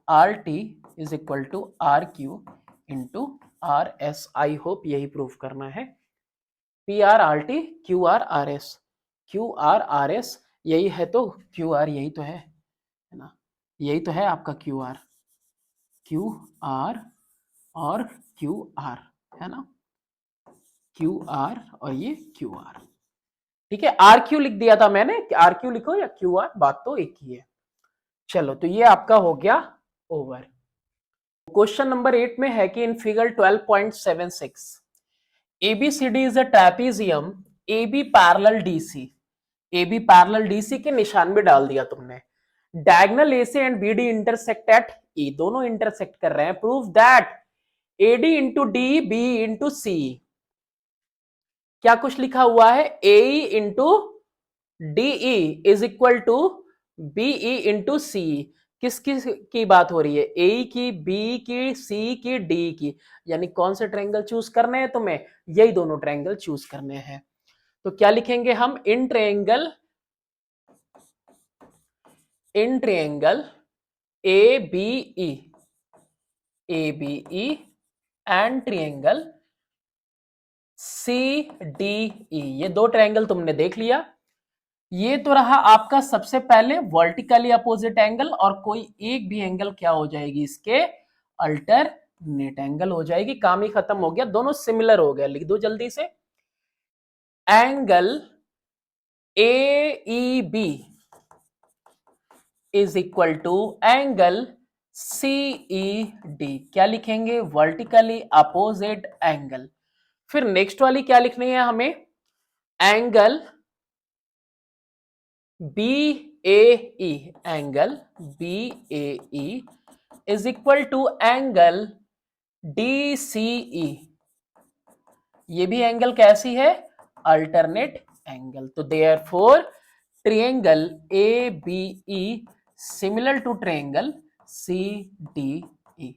R T is equal to R Q into R S. I hope यही प्रूफ करना है, P R R T Q R R S, Q R R S यही है, तो क्यू आर यही तो है ना, यही तो है आपका क्यू आर, क्यू आर और क्यू आर, है ना, क्यू आर और ये क्यू आर। ठीक है, आर क्यू लिख दिया था मैंने, आर क्यू लिखो या क्यू आर, बात तो एक ही है। चलो, तो ये आपका हो गया ओवर। क्वेश्चन नंबर 8 में है कि in figure 12.76 ABCD is a trapezium AB parallel DC, AB parallel DC के निशान में डाल दिया तुमने। Diagonal AC and BD intersect at E, दोनों इंटरसेक्ट कर रहे हैं। Prove that AD into D B into C, क्या कुछ लिखा हुआ है, AE into DE is equal to BE into C. किस किस की बात हो रही है, ए की, बी की, सी की, डी की। यानी कौन से ट्रायंगल चूज करने हैं तुम्हें, यही दोनों ट्रायंगल चूज करने हैं। तो क्या लिखेंगे हम, in triangle A B E, A B E and triangle C D E. ये दो ट्रायंगल तुमने देख लिया। ये तो रहा आपका सबसे पहले वर्टिकली अपोजिट एंगल, और कोई एक भी एंगल क्या हो जाएगी इसके अल्टरनेट एंगल हो जाएगी। काम ही खत्म हो गया, दोनों सिमिलर हो गया। लिख दो जल्दी से, angle A E B is equal to angle C E D. क्या लिखेंगे? Vertically opposite angle. फिर नेक्स्ट वाली क्या लिखनी है हमें? Angle B A E, angle B A E is equal to angle D C E. ये भी एंगल कैसी है? Alternate angle. तो therefore triangle A B E similar to triangle C D E.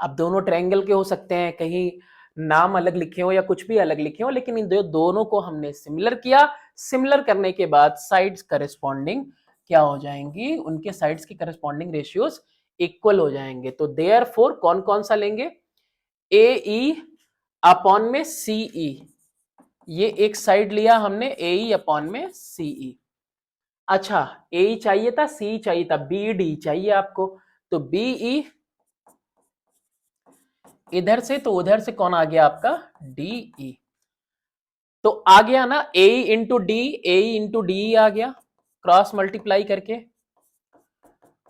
अब दोनों ट्रायंगल के हो सकते हैं, कहीं नाम अलग लिखे हो या कुछ भी अलग लिखे हो, लेकिन इन दोनों को हमने सिमिलर किया। सिमिलर करने के बाद साइड्स करस्पॉन्डिंग क्या हो जाएंगी? उनके साइड्स की करस्पॉन्डिंग रेशियोज इक्वल हो जाएंगे। तो देयरफॉर कौन कौन सा लेंगे? ए ई अपॉन में सी ई, ये एक साइड लिया हमने ए ई अपॉन में सी ई। अच्छा, ए ई चाहिए था, सी चाहिए था, बी डी चाहिए आपको। तो बी ई इधर से, तो उधर से कौन आ गया आपका? D E. तो आ गया ना ए इंटू डी, ए इंटू डी आ गया क्रॉस मल्टीप्लाई करके,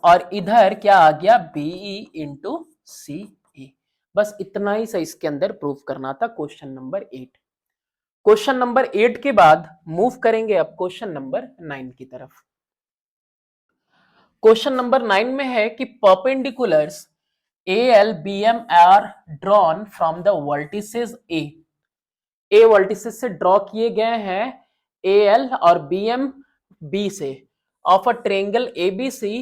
और इधर क्या आ गया? बीई इंटू सी ई। बस इतना ही से इसके अंदर प्रूफ करना था क्वेश्चन नंबर 8। क्वेश्चन नंबर 8 के बाद मूव करेंगे अब क्वेश्चन नंबर 9 की तरफ। क्वेश्चन नंबर 9 में है कि perpendiculars A L B M are drawn from the vertices A vertices से ड्रॉ किए गए हैं ए एल और बी एम बी से, of a triangle A B C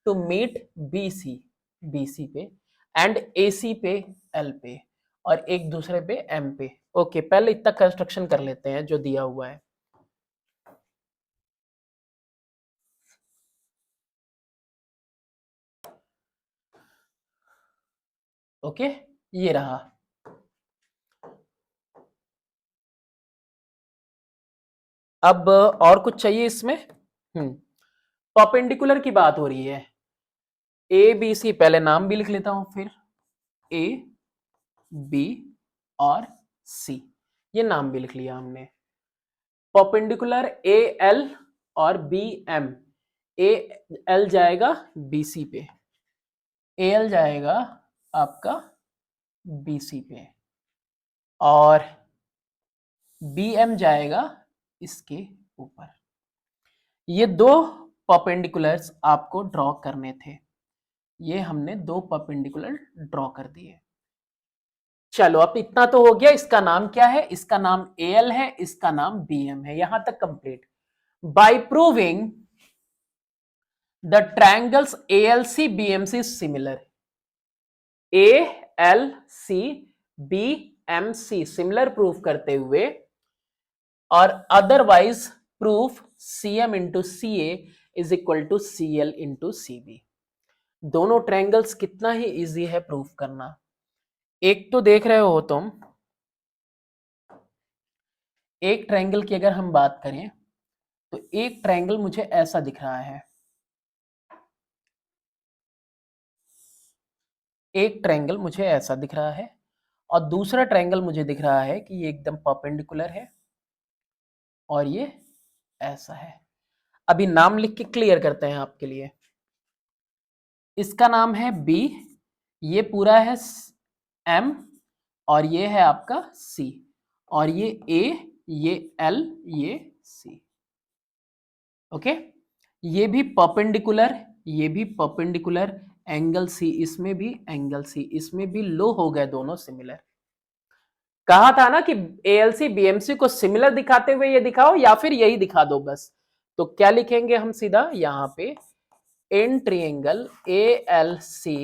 to meet B C पे एंड ए सी पे एल पे, और एक दूसरे पे एम पे। ओके, पहले इतना कंस्ट्रक्शन कर लेते हैं जो दिया हुआ है। ओके, ये रहा। अब और कुछ चाहिए इसमें? परपेंडिकुलर की बात हो रही है। ए बी सी, पहले नाम भी लिख लेता हूं, फिर ए बी और सी, ये नाम भी लिख लिया हमने। परपेंडिकुलर ए एल और बी एम, ए एल जाएगा बी सी पे, ए एल जाएगा आपका बी सी पे, और बी एम जाएगा इसके ऊपर। ये दो परपेंडिकुलर्स आपको ड्रॉ करने थे। ये हमने दो परपेंडिकुलर ड्रॉ कर दिए। चलो, अब इतना तो हो गया। इसका नाम क्या है? इसका नाम ए एल है, इसका नाम बी एम है। यहां तक complete. By proving the triangles A L C B M C similar, A L C B M C similar proof करते हुए, और otherwise proof C M into C A is equal to C L into C B. दोनों ट्रायंगल्स कितना ही इजी है प्रूफ करना। एक तो देख रहे हो तुम, एक ट्रायंगल की अगर हम बात करें तो एक ट्रायंगल मुझे ऐसा दिख रहा है, एक ट्रायंगल मुझे ऐसा दिख रहा है, और दूसरा ट्रायंगल मुझे दिख रहा है कि ये एकदम परपेंडिकुलर है और ये ऐसा है। अभी नाम लिख के क्लियर करते हैं आपके लिए। इसका नाम है बी, ये पूरा है एम, और ये है आपका सी, और ये ए, ये एल, ये सी। ओके, ये भी परपेंडिकुलर, ये भी परपेंडिकुलर, एंगल सी इसमें भी, एंगल सी इसमें भी, लो हो गए दोनों सिमिलर। कहा था ना कि एएलसी बीएमसी को सिमिलर दिखाते हुए ये दिखाओ या फिर यही दिखा दो बस। तो क्या लिखेंगे हम सीधा यहां पे? In triangle A L C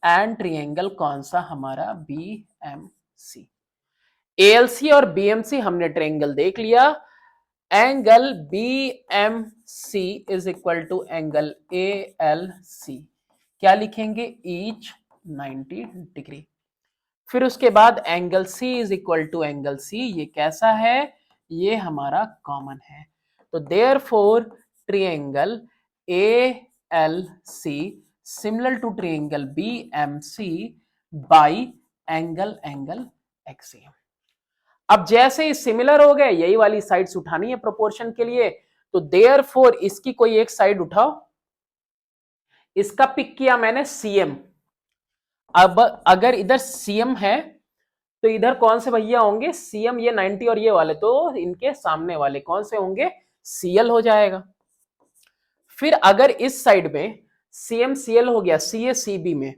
and triangle कौन सा? हमारा बी एम सी। एएलसी और बीएमसी हमने ट्रायंगल देख लिया। Angle B M C is equal to angle A L C. क्या लिखेंगे? Each 90 degree. फिर उसके बाद angle C is equal to angle C, ये कैसा है, ये हमारा कॉमन है। तो therefore triangle A L C similar to triangle B M C by angle angle axiom. अब जैसे ही सिमिलर हो गए, यही वाली साइड्स उठानी है प्रोपोर्शन के लिए, तो देयर फोर इसकी कोई एक साइड उठाओ। इसका पिक किया मैंने सीएम। अब अगर इधर सीएम है तो इधर कौन से भैया होंगे, सीएम ये 90 और ये वाले, तो इनके सामने वाले कौन से होंगे, सीएल हो जाएगा। फिर अगर इस साइड में सीएम सीएल हो गया, सीए सीबी में,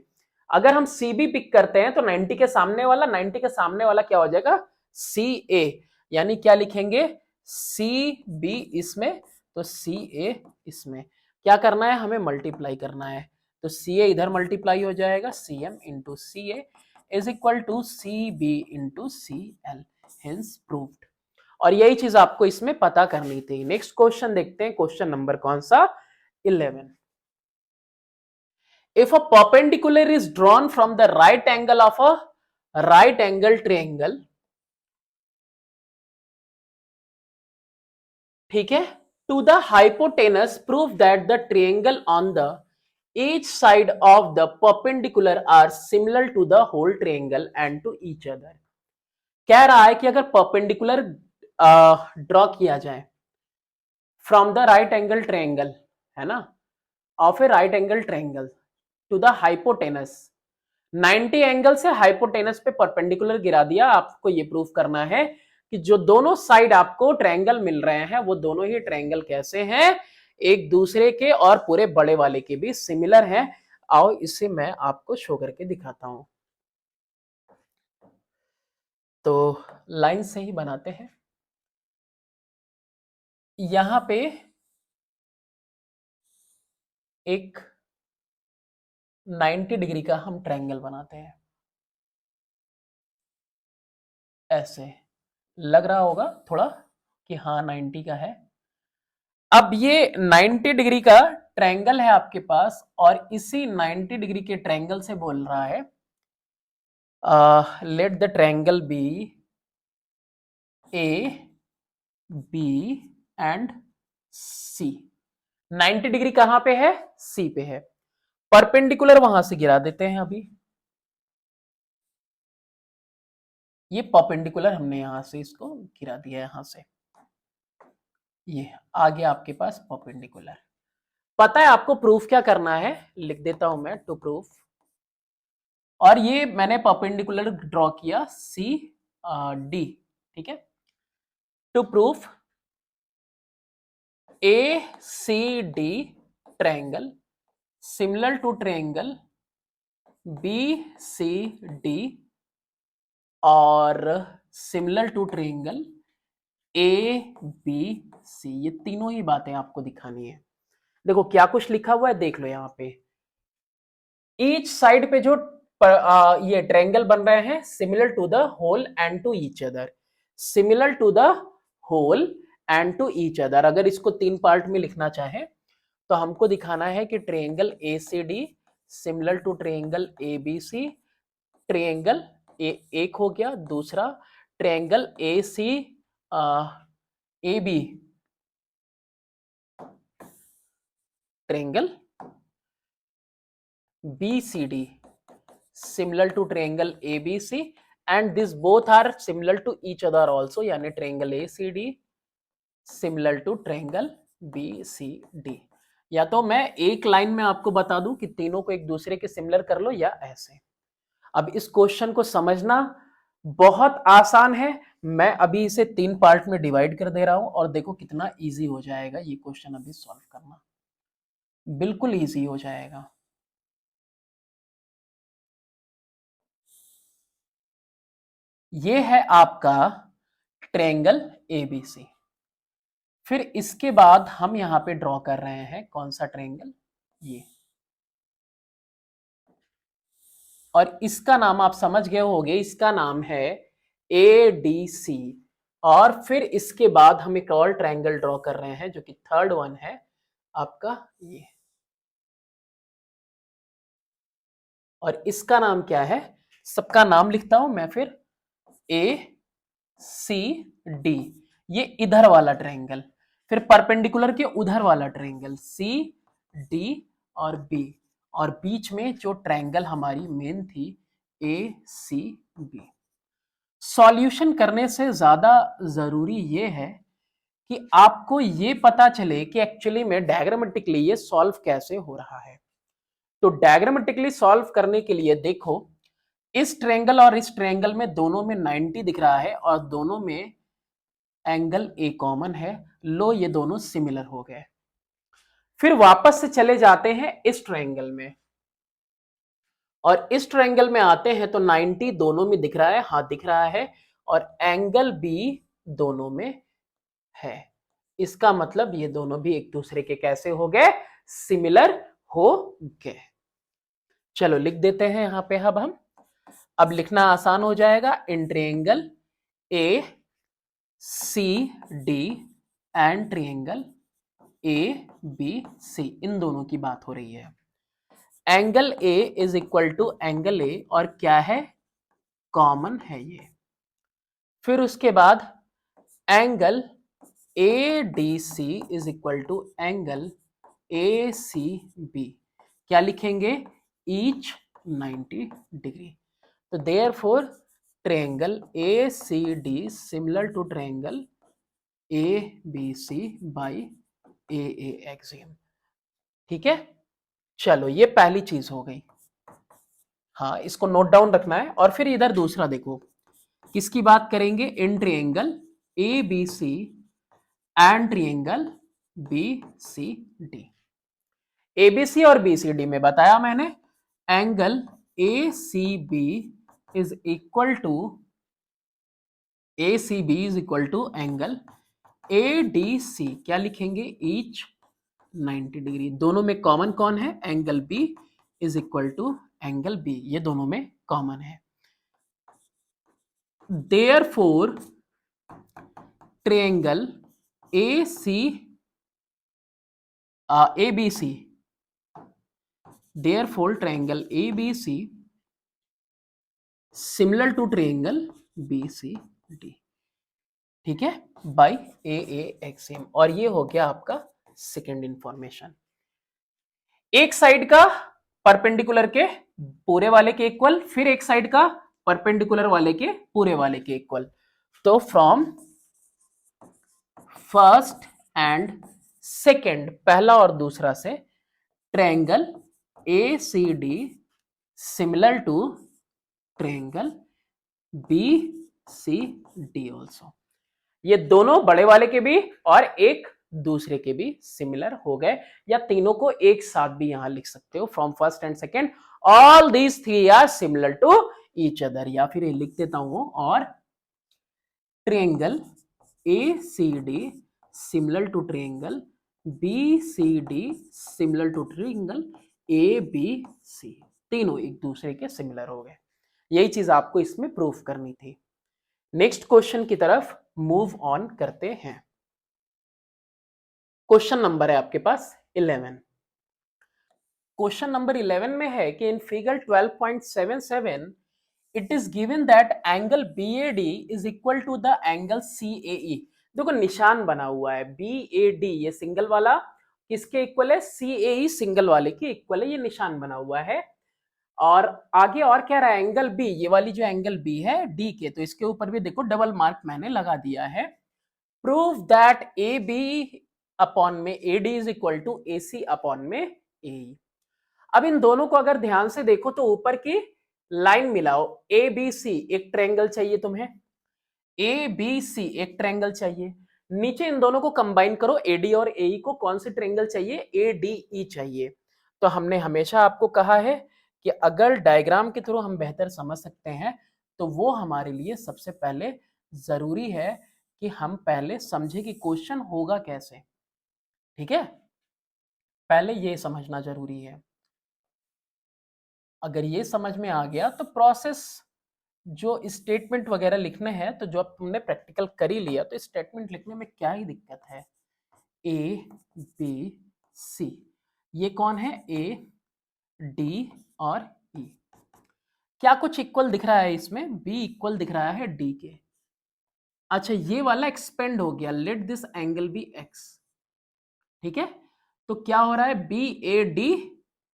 अगर हम सीबी पिक करते हैं तो 90 के सामने वाला, 90 के सामने वाला क्या हो जाएगा, सीए, यानी क्या लिखेंगे, सीबी इसमें तो सीए इसमें। क्या करना है, हमें मल्टीप्लाई करना है, तो सीए इधर मल्टीप्लाई हो जाएगा, CM into CA is equal to CB into CL, hence proved. और यही चीज आपको इसमें पता करनी थी। नेक्स्ट क्वेश्चन देखते हैं, क्वेश्चन नंबर कौन सा, 11। If a perpendicular is drawn from the right angle of a right angle triangle, ठीक है, to the hypotenuse, prove that the triangle on the each side of the perpendicular are similar to the whole triangle and to each other। कह रहा है कि अगर परपेंडिकुलर ड्रॉ किया जाए from the right angle triangle, है ना, of a right angle triangle to the hypotenuse, 90 angle से हाइपोटेनस पे परपेंडिकुलर गिरा दिया। आपको ये प्रूफ करना है कि जो दोनों साइड आपको ट्रायंगल मिल रहे हैं वो दोनों ही ट्रायंगल कैसे हैं, एक दूसरे के और पूरे बड़े वाले के भी सिमिलर हैं। आओ इसे मैं आपको शो करके दिखाता हूं। तो लाइन से ही बनाते हैं। यहां पे एक 90 डिग्री का हम ट्रायंगल बनाते हैं, ऐसे लग रहा होगा थोड़ा कि हाँ 90 का है। अब ये 90 डिग्री का ट्रायंगल है आपके पास, और इसी 90 डिग्री के ट्रायंगल से बोल रहा है let the triangle B A B and C. 90 degree कहां पे है, सी पे है, परपेंडिकुलर वहां से गिरा देते हैं। अभी ये परपेंडिकुलर हमने यहां से इसको गिरा दिया, यहां से ये आगे आपके पास परपेंडिकुलर। पता है आपको प्रूफ क्या करना है, लिख देता हूं मैं, टू प्रूफ, और ये मैंने परपेंडिकुलर ड्रॉ किया सी डी, ठीक है। To prove A C D triangle similar to triangle B C D और similar to triangle A B C, ये तीनों ही बातें आपको दिखानी है। देखो क्या कुछ लिखा हुआ है, देख लो यहाँ पे, ईच साइड पे जो ये ट्रायंगल बन रहे हैं similar to the whole and to each other, similar to the whole and to each other. अगर इसको 3 पार्ट में लिखना चाहे तो हमको दिखाना है कि triangle A C D similar to triangle A B C, triangle एक हो गया, दूसरा triangle A C A B, triangle BCD similar to triangle ABC and these both are similar to each other also, यानी triangle ACD similar to triangle BCD। या तो मैं एक लाइन में आपको बता दूं कि तीनों को एक दूसरे के सिमिलर कर लो, या ऐसे। अब इस क्वेश्चन को समझना बहुत आसान है, मैं अभी इसे 3 पार्ट में डिवाइड कर दे रहा हूं और देखो कितना इजी हो जाएगा ये क्वेश्चन अभी सॉल्व करना, बिल्कुल इजी हो जाएगा। ये है आपका ट्रायंगल एबीसी। फिर इसके बाद हम यहां पे ड्रॉ कर रहे हैं कौन सा ट्रायंगल, ये, और इसका नाम आप समझ गए होंगे, इसका नाम है एडीसी। और फिर इसके बाद हम एक और ट्रायंगल ड्रॉ कर रहे हैं जो कि थर्ड वन है आपका ये, और इसका नाम क्या है, सबका नाम लिखता हूं मैं फिर, ए सी डी, ये इधर वाला ट्रायंगल, फिर परपेंडिकुलर के उधर वाला ट्रायंगल सी डी और बी, और बीच में जो ट्रायंगल हमारी मेन थी ए सी बी। सॉल्यूशन करने से ज्यादा जरूरी ये है कि आपको ये पता चले कि एक्चुअली में डायग्रामेटिकली ये सॉल्व कैसे हो रहा है। तो डायग्रामेटिकली सॉल्व करने के लिए देखो, इस ट्रायंगल और इस ट्रायंगल में दोनों में 90 दिख रहा है और दोनों में एंगल ए कॉमन है। लो ये दोनों सिमिलर हो गए। फिर वापस से चले जाते हैं इस ट्रायंगल में और इस ट्रायंगल में आते हैं तो 90 दोनों में दिख रहा है, हाँ दिख रहा है, और एंगल बी दोनों में है। इसका मतलब ये दोनों भी एक दूसरे के कैसे हो गए, सिमिलर हो गए। चलो लिख देते हैं यहां पे। अब लिखना आसान हो जाएगा। In triangle A C D and triangle A B C, इन दोनों की बात हो रही है। Angle A is equal to angle A, और क्या है, कॉमन है ये। फिर उसके बाद angle A D C is equal to angle A C B, क्या लिखेंगे, ईच 90 डिग्री। तो therefore triangle A C D similar to triangle A B C by A axiom. ठीक है, चलो ये पहली चीज हो गई। हाँ, इसको नोट डाउन रखना है। और फिर इधर दूसरा देखो, किसकी बात करेंगे, in triangle A B C and triangle B C D. ABC और बीसीडी में बताया मैंने, angle A C B is equal to angle A D C, क्या लिखेंगे, ईच 90 डिग्री। दोनों में कॉमन कौन है, angle B is equal to angle B, ये दोनों में कॉमन है। Therefore triangle A C A B C, therefore triangle A B C similar to triangle B C D. ठीक है, बाई ए एक्सियम। और ये हो गया आपका सेकेंड इंफॉर्मेशन। एक साइड का परपेंडिकुलर के पूरे वाले के इक्वल, फिर एक साइड का परपेंडिकुलर वाले के पूरे वाले के इक्वल। तो फ्रॉम फर्स्ट एंड सेकेंड, पहला और दूसरा से, triangle A C D similar to triangle B C D also. ये दोनों बड़े वाले के भी और एक दूसरे के भी सिमिलर हो गए, या तीनों को एक साथ भी यहां लिख सकते हो, from first and second all these three are similar to each other. या फिर ये लिख देता हूं, और triangle A C D similar to triangle B C D similar to triangle A B C, तीनों एक दूसरे के सिमिलर हो गए। यही चीज आपको इसमें प्रूफ करनी थी। नेक्स्ट क्वेश्चन की तरफ मूव ऑन करते हैं। क्वेश्चन नंबर है आपके पास 11। क्वेश्चन नंबर 11 में है कि in figure 12.77 it is given that angle BAD is equal to the angle CAE। देखो निशान बना हुआ है, BAD ये सिंगल वाला किसके इक्वल है, CAE सिंगल वाले के इक्वल है, ये निशान बना हुआ है। और आगे और क्या रहा है, एंगल बी, ये वाली जो एंगल बी है डी के, तो इसके ऊपर भी देखो डबल मार्क मैंने लगा दिया है। Prove that A B upon में A D is equal to A C upon में ए। अब इन दोनों को अगर ध्यान से देखो तो ऊपर की लाइन मिलाओ, ए बी सी एक ट्रायंगल चाहिए तुम्हें, ए बी सी एक ट्रायंगल चाहिए, नीचे इन दोनों को कंबाइन करो, एडी और एई को कौन से ट्रायंगल चाहिए, एडीई चाहिए। तो हमने हमेशा आपको कहा है कि अगर डायग्राम के थ्रू हम बेहतर समझ सकते हैं तो वो हमारे लिए सबसे पहले जरूरी है कि हम पहले समझे कि क्वेश्चन होगा कैसे। ठीक है, पहले ये समझना जरूरी है। अगर ये समझ में आ गया तो प्रोसेस जो स्टेटमेंट वगैरह लिखने हैं, तो जो अब तुमने प्रैक्टिकल कर ही लिया तो स्टेटमेंट लिखने में क्या ही दिक्कत है। ए बी सी, ये कौन है, ए डी और ई। क्या कुछ इक्वल दिख रहा है इसमें? B इक्वल दिख रहा है D के। अच्छा, ये वाला एक्सपेंड हो गया, let this angle B x। ठीक है, तो क्या हो रहा है, B A D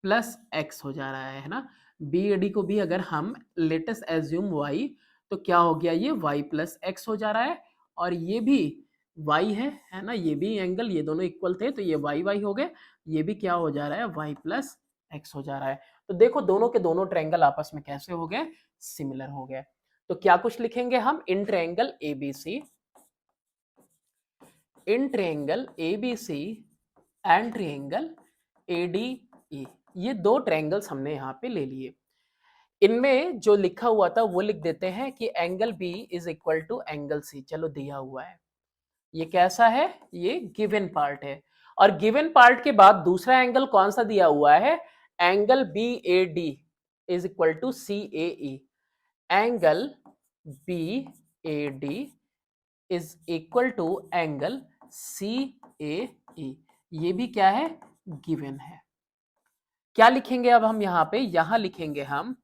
plus x हो जा रहा है ना। बी ए डी को भी अगर हम लेटेस्ट एज्यूम वाई, तो क्या हो गया, ये वाई प्लस एक्स हो जा रहा है, और ये भी वाई है ना, ये भी एंगल, ये दोनों इक्वल थे तो ये वाई वाई हो गए, ये भी क्या हो जा रहा है, वाई प्लस एक्स हो जा रहा है। तो देखो दोनों के दोनों ट्रायंगल आपस में कैसे हो गए, सिमिलर हो गए। तो क्या कुछ लिखेंगे हम, in triangle ABC, in triangle ABC and triangle ADE, ये दो ट्रायंगल्स हमने यहाँ पे ले लिए। इनमें जो लिखा हुआ था वो लिख देते हैं कि angle B is equal to angle C। चलो दिया हुआ है, ये कैसा है, ये गिवन पार्ट है, और गिवन पार्ट के बाद दूसरा एंगल कौन सा दिया हुआ है, angle BAD is equal to CAE। Angle BAD is equal to angle CAE, ये भी क्या है, गिवन है। क्या लिखेंगे अब हम यहाँ पे, यहां लिखेंगे हम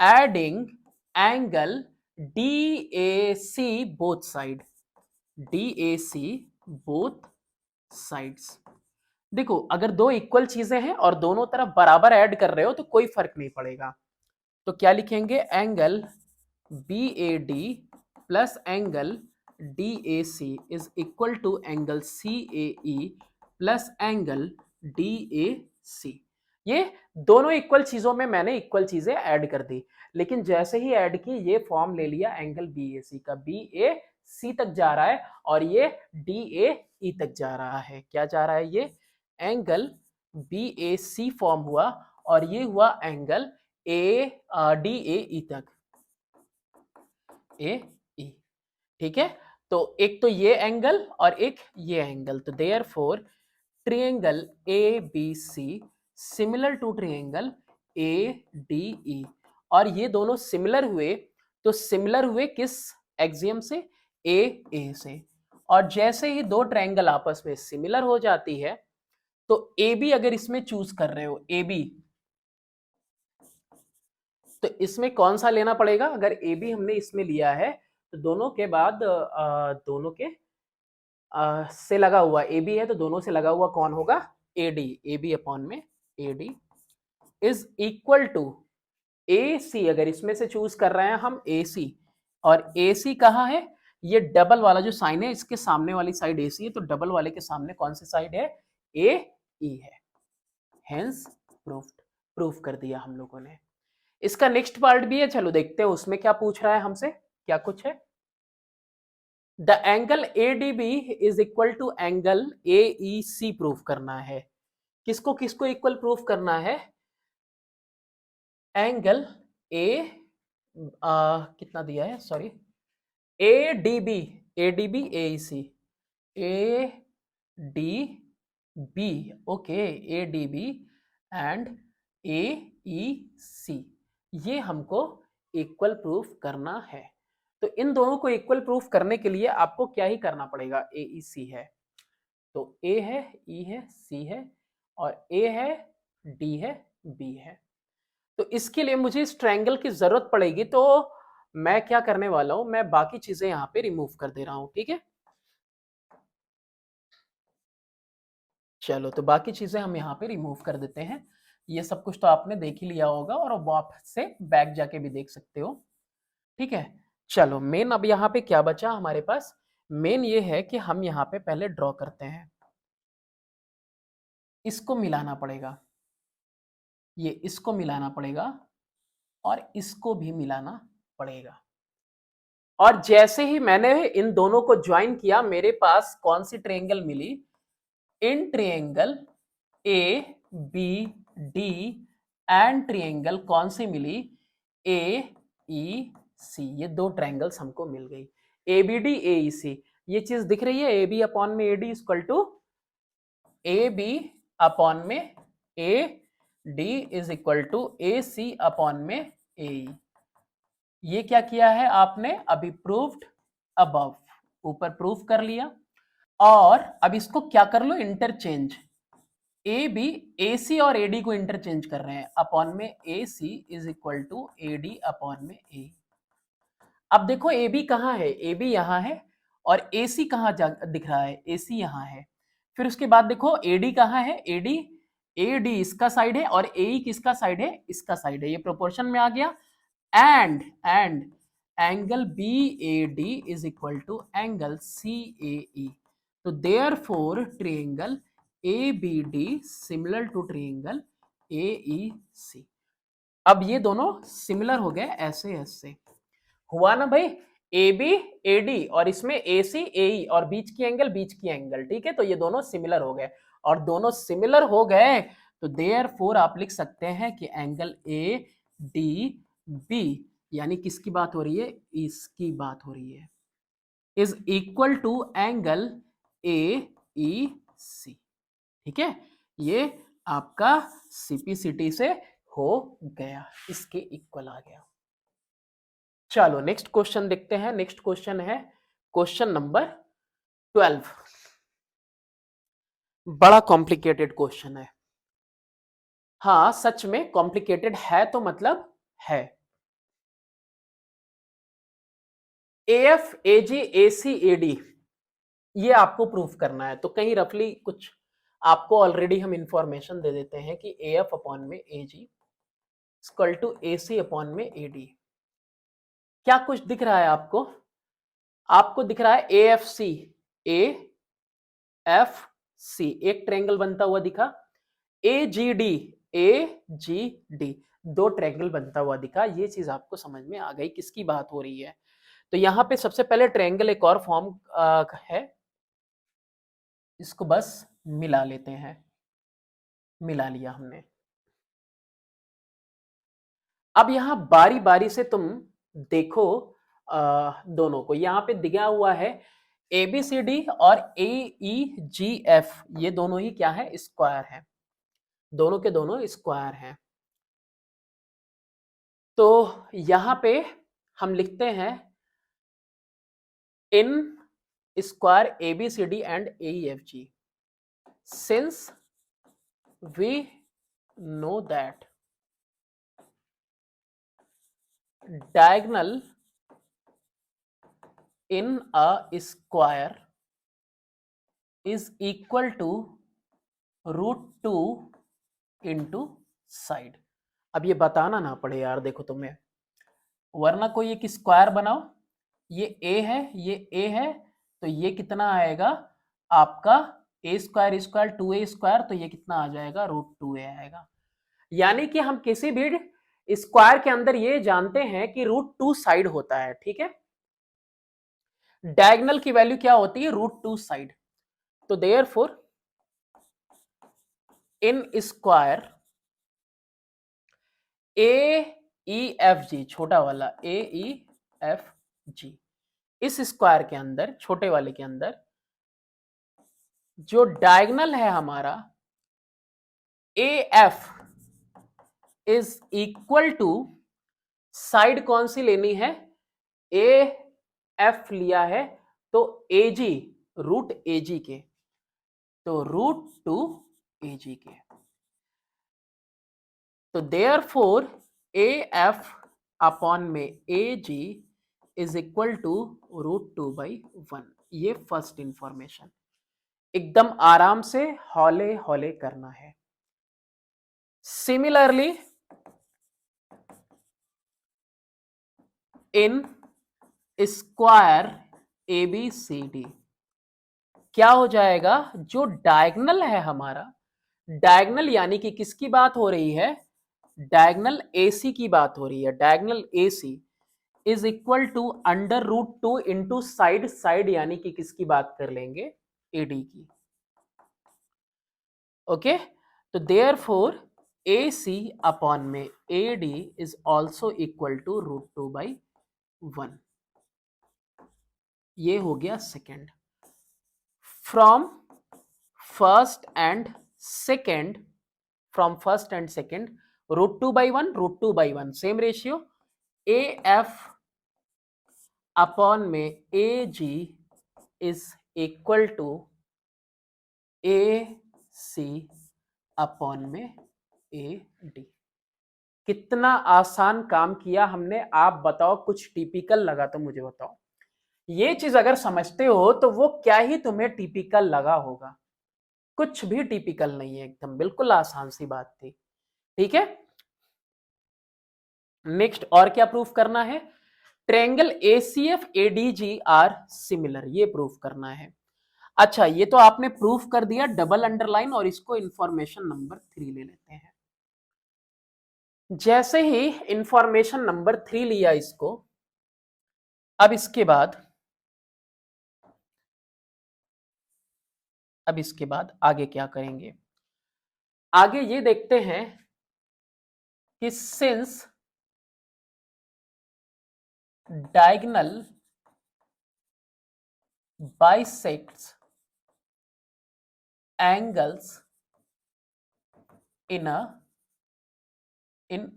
adding angle DAC both side, DAC both sides. देखो अगर दो इक्वल चीजें हैं और दोनों तरफ बराबर ऐड कर रहे हो तो कोई फर्क नहीं पड़ेगा। तो क्या लिखेंगे, angle BAD plus angle DAC is equal to angle CAE plus angle DAC। ये दोनों इक्वल चीजों में मैंने इक्वल चीजें ऐड कर दी, लेकिन जैसे ही ऐड की ये फॉर्म ले लिया एंगल BAC का, BAC तक जा रहा है और ये DAE तक जा रहा है। क्या जा रहा है, ये एंगल BAC फॉर्म हुआ और ये हुआ एंगल DAE तक, AE। ठीक है, तो एक तो ये एंगल और एक ये एंगल, तो therefore triangle ABC similar to triangle ADE। और ये दोनों सिमिलर हुए, तो सिमिलर हुए किस एक्सियम से, AA से। और जैसे ही दो ट्रायंगल आपस में सिमिलर हो जाती है, तो AB अगर इसमें चूज कर रहे हो, AB, तो इसमें कौन सा लेना पड़ेगा, अगर AB हमने इसमें लिया है तो दोनों के बाद दोनों के से लगा हुआ AB है, तो दोनों से लगा हुआ कौन होगा, AD, AB अपॉन में AD is equal to AC। अगर इसमें से चूज कर रहे हैं हम AC, और AC कहाँ है, ये डबल वाला जो साइन है इसके सामने वाली साइड AC है, तो डबल वाले के सामने कौन सी साइड है, AE है। हेंस प्रूफ्ड, प्रूफ कर दिया हम लोगों ने। इसका नेक्स्ट पार्ट भी है, चलो देखते हैं उसमें क्या पूछ रहा है हमसे, क्या कुछ है। The angle ADB is equal to angle AEC proof करना है। किसको किसको इक्वल प्रूफ करना है, एंगल कितना दिया है, sorry, ADB, ADB AEC, ADB, okay, ADB and AEC, ये हमको इक्वल प्रूफ करना है। तो इन दोनों को इक्वल प्रूफ करने के लिए आपको क्या ही करना पड़ेगा, AEC है तो A है, E है, C है, और A है, D है, B है। तो इसके लिए मुझे इस ट्रायंगल की जरूरत पड़ेगी, तो मैं क्या करने वाला हूं, मैं बाकी चीजें यहां पे रिमूव कर दे रहा हूं। ठीक है, चलो तो बाकी चीजें हम यहाँ पे रिमूव कर देते हैं। ये सब कुछ तो आपने देख ही लिया होगा और वापस से बैक जाके भी देख सकते हो। ठीक है, चलो मेन अब यहाँ पे क्या बचा हमारे पास, मेन ये है कि हम यहाँ पे पहले ड्रॉ करते हैं, इसको मिलाना पड़ेगा, ये इसको मिलाना पड़ेगा और इसको भी मिलाना पड़ेगा। और जैसे ही मैंने इन दोनों को ज्वाइन किया, मेरे पास कौन सी ट्रायंगल मिली, in triangle ABD and triangle कौन सी मिली, AEC। ये दो ट्रायंगल्स हमको मिल गई, ABD AEC। ये चीज दिख रही है, AB अपॉन में AD equal to AB upon में AD is equal to AC upon में AE। ये क्या किया है आपने, अभी प्रूव्ड अबव, ऊपर प्रूफ कर लिया। और अब इसको क्या कर लो, इंटरचेंज, ए बी, ए सी और ए डी को इंटरचेंज कर रहे हैं, अपॉन में A C is equal to A D upon में ए। अब देखो ए बी कहाँ है, ए बी यहाँ है, और ए सी कहाँ दिख रहा है, ए सी यहाँ है। फिर उसके बाद देखो ए डी कहाँ है, ए डी इसका साइड है और ए ई किसका साइड है, इसका साइड है, ये प्रोपोर्शन में आ गया। And angle B A D is equal to angle C A E. तो therefore triangle A B D similar to triangle A E C. अब ये दोनों सिमिलर हो गए, ऐसे ऐसे हुआ ना भाई, ए बी ए डी और इसमें ए सी ए ई और बीच की एंगल, ठीक है। तो ये दोनों सिमिलर हो गए, और दोनों सिमिलर हो गए तो देयर फोर आप लिख सकते हैं कि एंगल ए डी बी, यानी किसकी बात हो रही है, इसकी बात हो रही है, is equal to angle A E C. ठीक है, ये आपका सीपीसीटी से हो गया, इसके इक्वल आ गया। चलो नेक्स्ट क्वेश्चन देखते हैं। नेक्स्ट क्वेश्चन है क्वेश्चन नंबर 12। बड़ा कॉम्प्लिकेटेड क्वेश्चन है, हाँ सच में कॉम्प्लिकेटेड है, तो मतलब है। एएफ एजी एसी एडी ये आपको प्रूफ करना है, तो कहीं रफली कुछ आपको ऑलरेडी हम इंफॉर्मेशन दे देते हैं कि एएफ अपॉन में एजी इक्वल टू एसी अपॉन में एडी। क्या कुछ दिख रहा है आपको, आपको दिख रहा है एएफसी, ए एफ सी एक ट्रायंगल बनता हुआ दिखा, ए जी डी दो ट्रायंगल बनता हुआ दिखा। ये चीज आपको समझ में आ गई किसकी बात हो रही है। तो यहां पे सबसे पहले ट्रायंगल एक और फॉर्म है, इसको बस मिला लेते हैं, मिला लिया हमने। अब यहां बारी बारी से तुम देखो दोनों को, यहां पे दिया हुआ है ए बी सी डी और ए ई जी एफ, ये दोनों ही क्या है, स्क्वायर है, दोनों के दोनों स्क्वायर हैं। तो यहां पे हम लिखते हैं in square A B C D and A E F G, since we know that diagonal in a square is equal to √2 into side। अब ये बताना ना पड़े यार, देखो तुम्हें, वरना कोई एक स्क्वायर बनाओ, ये ए है, ये ए है, तो ये कितना आएगा आपका ए स्क्वायर स्क्वायर 2a स्क्वायर, तो ये कितना आ जाएगा, √2a आएगा। यानी कि हम किसी भी स्क्वायर के अंदर ये जानते हैं कि √2 साइड होता है, ठीक है। डायगोनल की वैल्यू क्या होती है, √2 साइड। तो therefore in square A E F जी, छोटा वाला ए ई एफ जी, इस स्क्वायर के अंदर, छोटे वाले के अंदर जो डायगोनल है हमारा A F is equal to, side कौन सी लेनी है, ए एफ लिया है तो ए जी, रूट ए जी के, तो √2 ए जी के। तो देयरफॉर ए एफ अपॉन में A G is equal to √2/1। ये फर्स्ट इंफॉर्मेशन, एकदम आराम से हौले हौले करना है। Similarly in square A B C D क्या हो जाएगा, जो डायगोनल है हमारा, डायगोनल यानी कि किसकी बात हो रही है, डायगोनल एसी की बात हो रही है, diagonal AC is equal to √2 into side, side यानी कि किसकी बात कर लेंगे, एडी की। ओके, तो देयरफॉर ए सी अपॉन में A D is also equal to √2/1। ये हो गया second. From first and second, from first and second, √2/1 same ratio, A F upon में A G is equal to A C upon में ए डी। कितना आसान काम किया हमने, आप बताओ कुछ टिपिकल लगा तो मुझे बताओ। ये चीज अगर समझते हो तो वो क्या ही तुम्हें टिपिकल लगा होगा, कुछ भी टिपिकल नहीं है, एकदम बिल्कुल आसान सी बात थी। ठीक है, नेक्स्ट और क्या प्रूफ करना है? Triangle ACF ADG are similar, ये प्रूफ करना है। अच्छा, ये तो आपने प्रूफ कर दिया, डबल अंडरलाइन, और इसको इंफॉर्मेशन नंबर 3 ले लेते हैं। जैसे ही इंफॉर्मेशन नंबर 3 लिया इसको, अब इसके बाद आगे क्या करेंगे? आगे ये देखते हैं कि since diagonal bisects angles in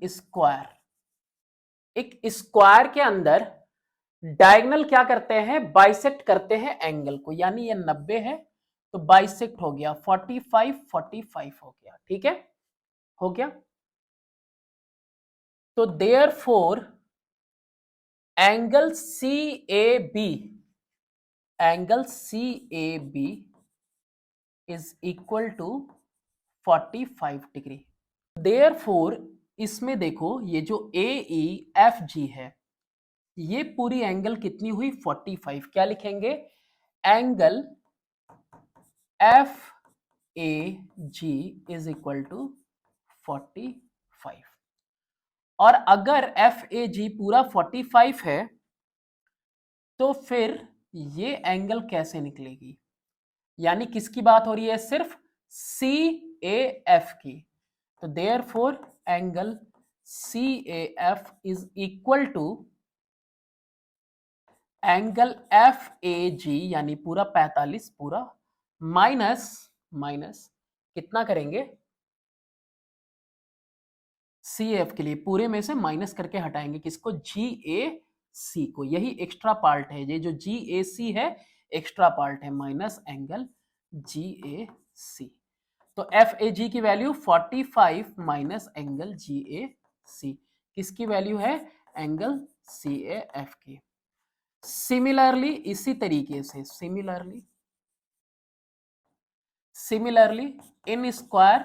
square, एक स्क्वायर के अंदर डायगोनल क्या करते हैं? बाइसेक्ट करते हैं एंगल को, यानी ये 90 है तो बाइसेक्ट हो गया 45 45 हो गया। ठीक है, हो गया। तो therefore angle CAB is equal to 45 degree. Therefore इसमें देखो, ये जो AEFG है, ये पूरी एंगल कितनी हुई? 45। क्या लिखेंगे? Angle FAG is equal to 45। और अगर FAG पूरा 45 है तो फिर ये एंगल कैसे निकलेगी? यानी किसकी बात हो रही है? सिर्फ CAF की। तो therefore angle CAF is equal to angle FAG, यानी पूरा 45 पूरा, माइनस कितना करेंगे? CAF के लिए पूरे में से माइनस करके हटाएंगे किसको? GAC को। यही एक्स्ट्रा पार्ट है, ये जो GAC है एक्स्ट्रा पार्ट है, माइनस एंगल GAC। तो FAG की वैल्यू 45 माइनस एंगल GAC, किसकी वैल्यू है? एंगल CAF की। सिमिलरली इसी तरीके से सिमिलरली इन स्क्वायर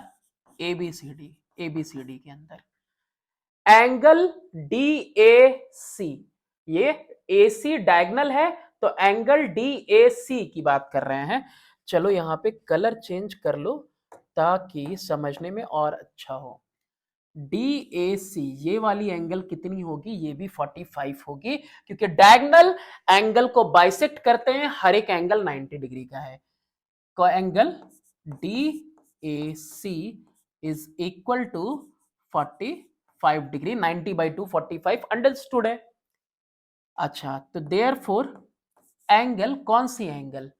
ABCD के अंदर एंगल DAC, ये AC डायगोनल है तो एंगल DAC की बात कर रहे हैं। चलो यहां पे कलर चेंज कर लो ताकि समझने में और अच्छा हो। DAC ये वाली एंगल कितनी होगी? ये भी 45 होगी, क्योंकि डायगोनल एंगल को बाइसेक्ट करते हैं, हर एक एंगल 90 डिग्री का है। को angle DAC is equal to 45 degree, 90/2 45, understood है। अच्छा, तो देयरफॉर एंगल, कौन सी angle?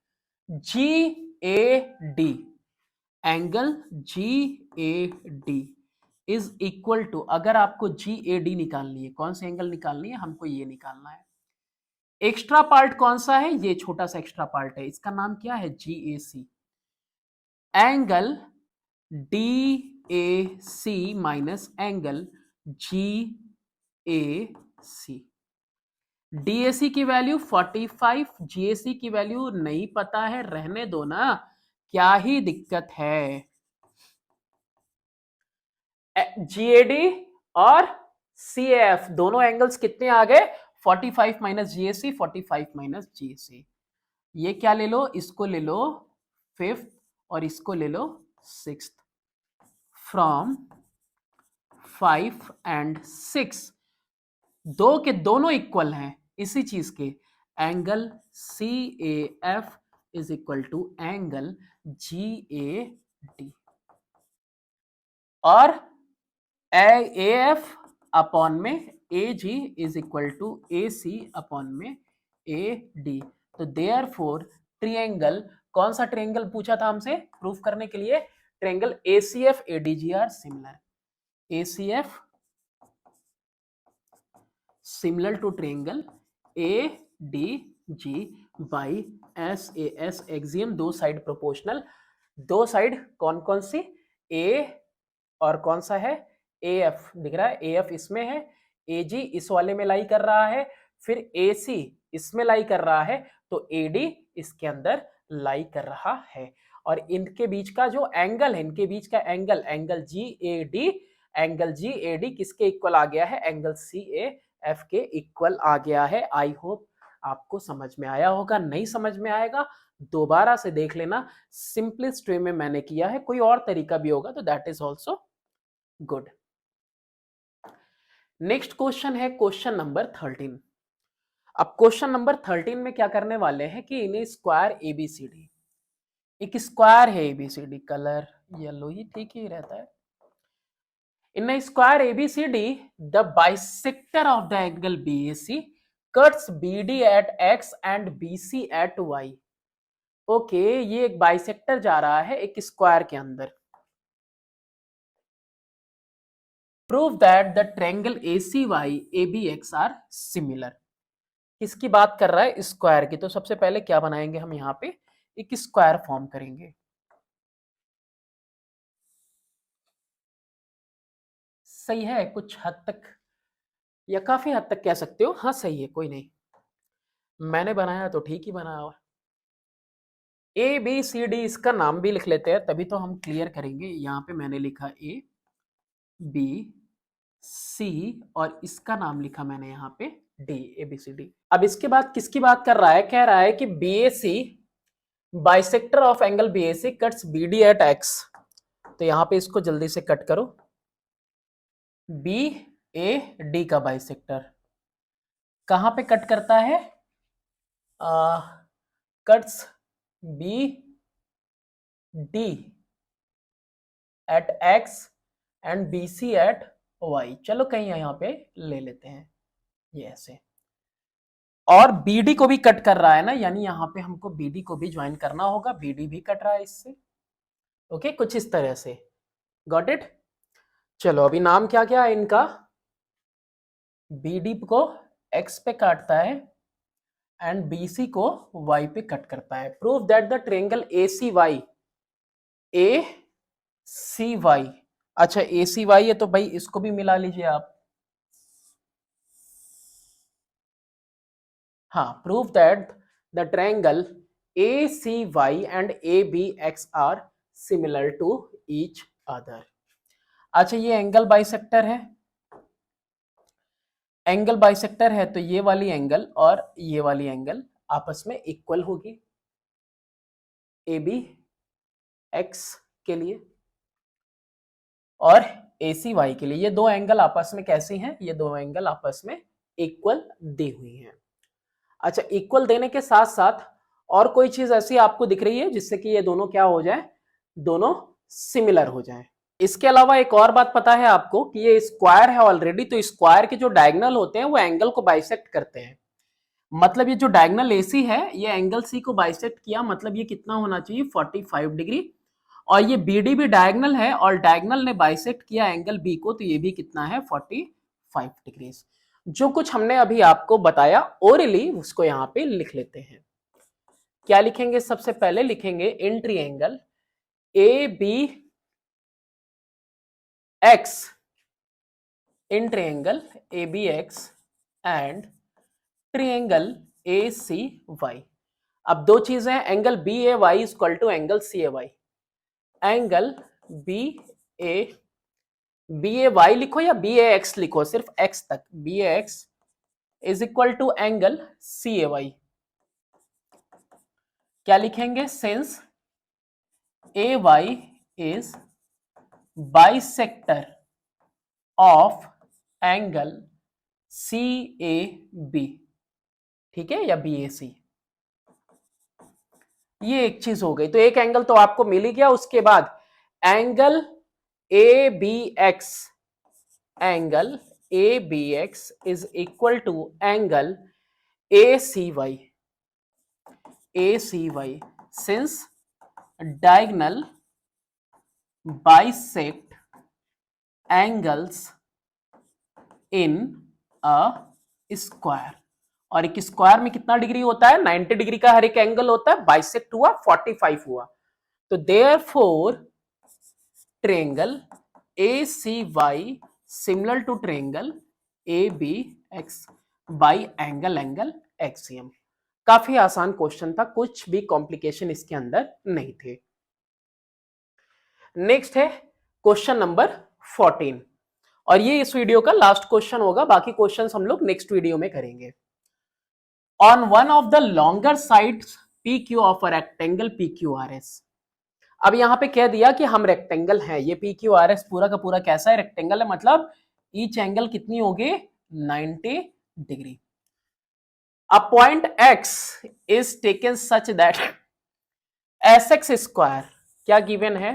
GAD, angle GAD is equal to, अगर आपको GAD निकालनी है, कौन सी एंगल निकालनी है? हमको ये निकालना है। एक्स्ट्रा पार्ट कौन सा है? ये छोटा सा एक्स्ट्रा पार्ट है, इसका नाम क्या है? GAC। Angle DAC minus angle GAC। DAC की वैल्यू 45, GAC की वैल्यू नहीं पता है, रहने दो ना, क्या ही दिक्कत है। GAD और CAF दोनों एंगल्स कितने आ गए? 45 माइनस GAC, 45 माइनस GAC। ये क्या ले लो? इसको ले लो 5th और इसको ले लो 6th। फ्रॉम 5 एंड 6 दो के दोनों इक्वल हैं इसी चीज के, angle CAF is equal to angle GAD, और AF अपॉन में AG is equal to AC upon में AD। तो देयरफॉर ट्रायंगल, कौन सा ट्रायंगल पूछा था हमसे प्रूफ करने के लिए? Triangle ACF ADG are similar. ACF similar to triangle ADG by SAS axiom, दो साइड प्रोपोर्शनल। दो साइड कौन कौन सी? ए और कौन सा है, ए एफ दिख रहा है, ए एफ इसमें है, ए जी इस वाले में लाई कर रहा है, फिर ए सी इसमें लाई कर रहा है, तो ए डी इसके अंदर लाई कर रहा है। और इनके बीच का जो एंगल है, इनके बीच का angle, angle G A D, angle G A D किसके इक्वल आ गया है, एंगल सी ए एफ के इक्वल आ गया है। आई होप आपको समझ में आया होगा, नहीं समझ में आएगा दोबारा से देख लेना, सिंपलेस्ट वे में मैंने किया है, कोई और तरीका भी होगा तो that is also good. Next question है क्वेश्चन नंबर 13। अब क्वेश्चन नंबर 13 में क्या करने वाले हैं कि इन्हें स्क्वायर एबीसीडी, एक स्क्वायर है एबीसीडी, कलर येलो ही ठीक ही रहता है, in square ABCD the bisector of the angle BAC cuts BD at X and BC at Y. Okay, ये एक बाइसेक्टर जा रहा है एक स्क्वायर के अंदर। Prove that the triangle ACY ABX are similar. किसकी बात कर रहा है, स्क्वायर की। तो सबसे पहले क्या बनाएंगे हम, यहाँ पे एक स्क्वायर फॉर्म करेंगे। सही है कुछ हद तक, या काफी हद तक कह सकते हो, हाँ सही है, कोई नहीं, मैंने बनाया तो ठीक ही बनाया हुआ। ए बी सी डी इसका नाम भी लिख लेते हैं, तभी तो हम क्लियर करेंगे। यहाँ पे मैंने लिखा ए बी सी और इसका नाम लिखा मैंने यहाँ पे D, A B C D. अब इसके बाद किसकी बात कर रहा है, कह रहा है कि B A C bisector of angle B A C cuts B D at X. तो यहाँ पे इसको जल्दी से कट करो, बी ए डी का बाइसेक्टर कहाँ पे कट करता है, cuts B D at X and B C at Y. चलो कहीं यहाँ पे ले लेते हैं ये ऐसे, और बीडी को भी कट कर रहा है ना, यानी यहाँ पे हमको बीडी को भी ज्वाइन करना होगा, बीडी भी कट रहा है इससे। ओके, कुछ इस तरह से, गॉट इट। चलो अभी नाम क्या क्या है इनका, बीडी को एक्स पे काटता है एंड बीसी को वाई पे कट करता है। Prove that the triangle ACY ACY, अच्छा ACY है तो भाई इसको भी मिला लीजिए आप। हाँ, prove that the triangle ACY and ABX are similar to each other. अच्छा ये एंगल बाइसेक्टर है, एंगल बाइसेक्टर है तो ये वाली एंगल और ये वाली एंगल आपस में इक्वल होगी ABX के लिए और ACY के लिए। ये दो एंगल आपस में कैसी हैं, ये दो एंगल आपस में इक्वल दी हुई हैं। अच्छा, इक्वल देने के साथ साथ और कोई चीज ऐसी आपको दिख रही है जिससे कि ये दोनों क्या हो जाए, दोनों सिमिलर हो जाए। इसके अलावा एक और बात पता है आपको कि ये स्क्वायर है ऑलरेडी, तो स्क्वायर के जो डायगोनल होते हैं वो एंगल को बाइसेक्ट करते हैं। मतलब ये जो डायगोनल AC है ये एंगल C को बाइसेक्ट किया, मतलब ये कितना होना चाहिए 45 डिग्री, और ये BD भी डायगोनल है और डायगोनल ने बाइसेक्ट किया एंगल B को, तो ये भी कितना है 45 डिग्री। जो कुछ हमने अभी आपको बताया ओरली उसको यहाँ पे लिख लेते हैं। क्या लिखेंगे, सबसे पहले लिखेंगे in triangle ABX, in triangle ABX and triangle ACY। अब दो चीजें, angle BAY equal to angle CAY, angle BAY लिखो या BAX लिखो, सिर्फ X तक, BAX is equal to angle CAY। क्या लिखेंगे, since AY is bisector of angle CAB, ठीक है, या BAC। ये एक चीज हो गई, तो एक एंगल तो आपको मिल ही गया। उसके बाद angle ABX, angle ABX is equal to angle ACY, since diagonal bisect angles in a square. और एक स्क्वायर में कितना डिग्री होता है, 90 डिग्री का हर एक एंगल होता है, बाइसेक्ट हुआ 45 हुआ, तो therefore triangle ACY similar to triangle ABX by angle axiom. काफी आसान क्वेश्चन था, कुछ भी कॉम्प्लिकेशन इसके अंदर नहीं थे। नेक्स्ट है क्वेश्चन नंबर 14 और ये इस वीडियो का लास्ट क्वेश्चन होगा, बाकी क्वेश्चंस हम लोग नेक्स्ट वीडियो में करेंगे। On one of the longer sides PQ of a rectangle PQRS। अब यहां पे कह दिया कि हम रेक्टेंगल हैं, ये PQRS पूरा का पूरा कैसा है, रेक्टेंगल है, मतलब ईच एंगल कितनी होगी 90 degree. A point X is taken such that SX square क्या गिवन है,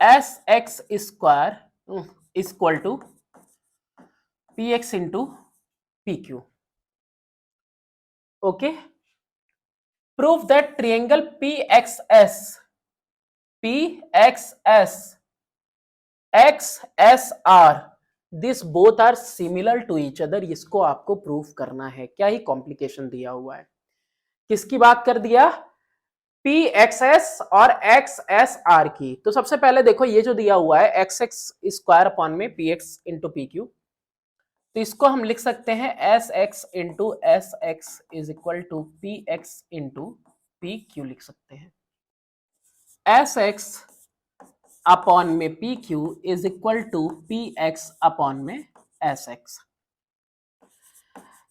SX square equal to PX into PQ। Okay, prove that triangle PXS XSR this both are similar to each other। इसको आपको प्रूफ करना है। क्या ही कॉम्प्लिकेशन दिया हुआ है, किसकी बात कर दिया, PXS और XSR की। तो सबसे पहले देखो ये जो दिया हुआ है XX स्क्वायर अपॉन में PX इंटू PQ, तो इसको हम लिख सकते हैं SX into SX is equal to PX into PQ लिख सकते हैं। SX अपॉन में PQ is equal to PX upon में SX।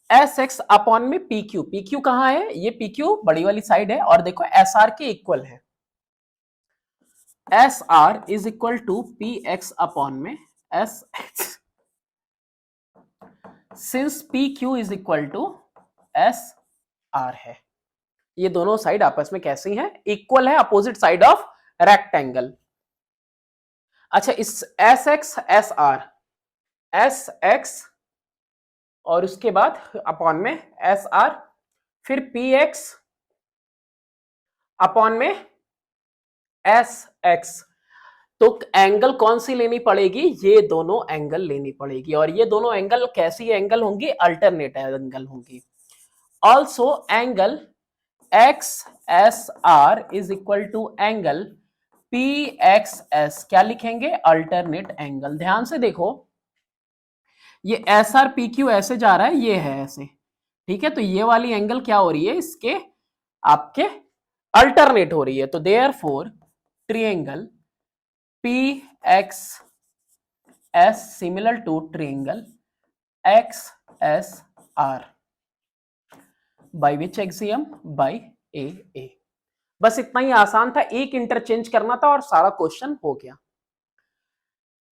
SX अपॉन में PQ, PQ कहां है, ये PQ बड़ी वाली साइड है और देखो SR के इक्वल है। SR is equal to PX upon में SX। Since PQ is equal to SR है, ये दोनों साइड आपस में कैसी हैं, इक्वल है, अपोजिट साइड ऑफ रेक्टेंगल। अच्छा, इस SX SX और उसके बाद अपॉन में SR, फिर PX अपॉन में SX। तो एंगल कौन सी लेनी पड़ेगी, ये दोनों एंगल लेनी पड़ेगी, और ये दोनों एंगल कैसी एंगल होंगी, अल्टरनेट एंगल होंगी। Also angle XSR is equal to angle PXS, क्या लिखेंगे, अल्टरनेट एंगल। ध्यान से देखो, ये SR PQ ऐसे जा रहा है, ये है ऐसे, ठीक है, तो ये वाली एंगल क्या हो रही है, इसके आपके अल्टरनेट हो रही है। तो therefore triangle PXS similar to triangle XSR by which axiom, by AA। बस इतना ही आसान था, एक इंटरचेंज करना था और सारा क्वेश्चन हो गया।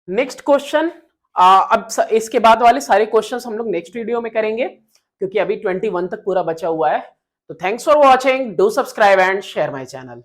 नेक्स्ट क्वेश्चन, अब इसके बाद वाले सारे क्वेश्चंस हम लोग नेक्स्ट वीडियो में करेंगे, क्योंकि अभी 21 तक पूरा बचा हुआ है। तो thanks for watching, do subscribe and share my channel.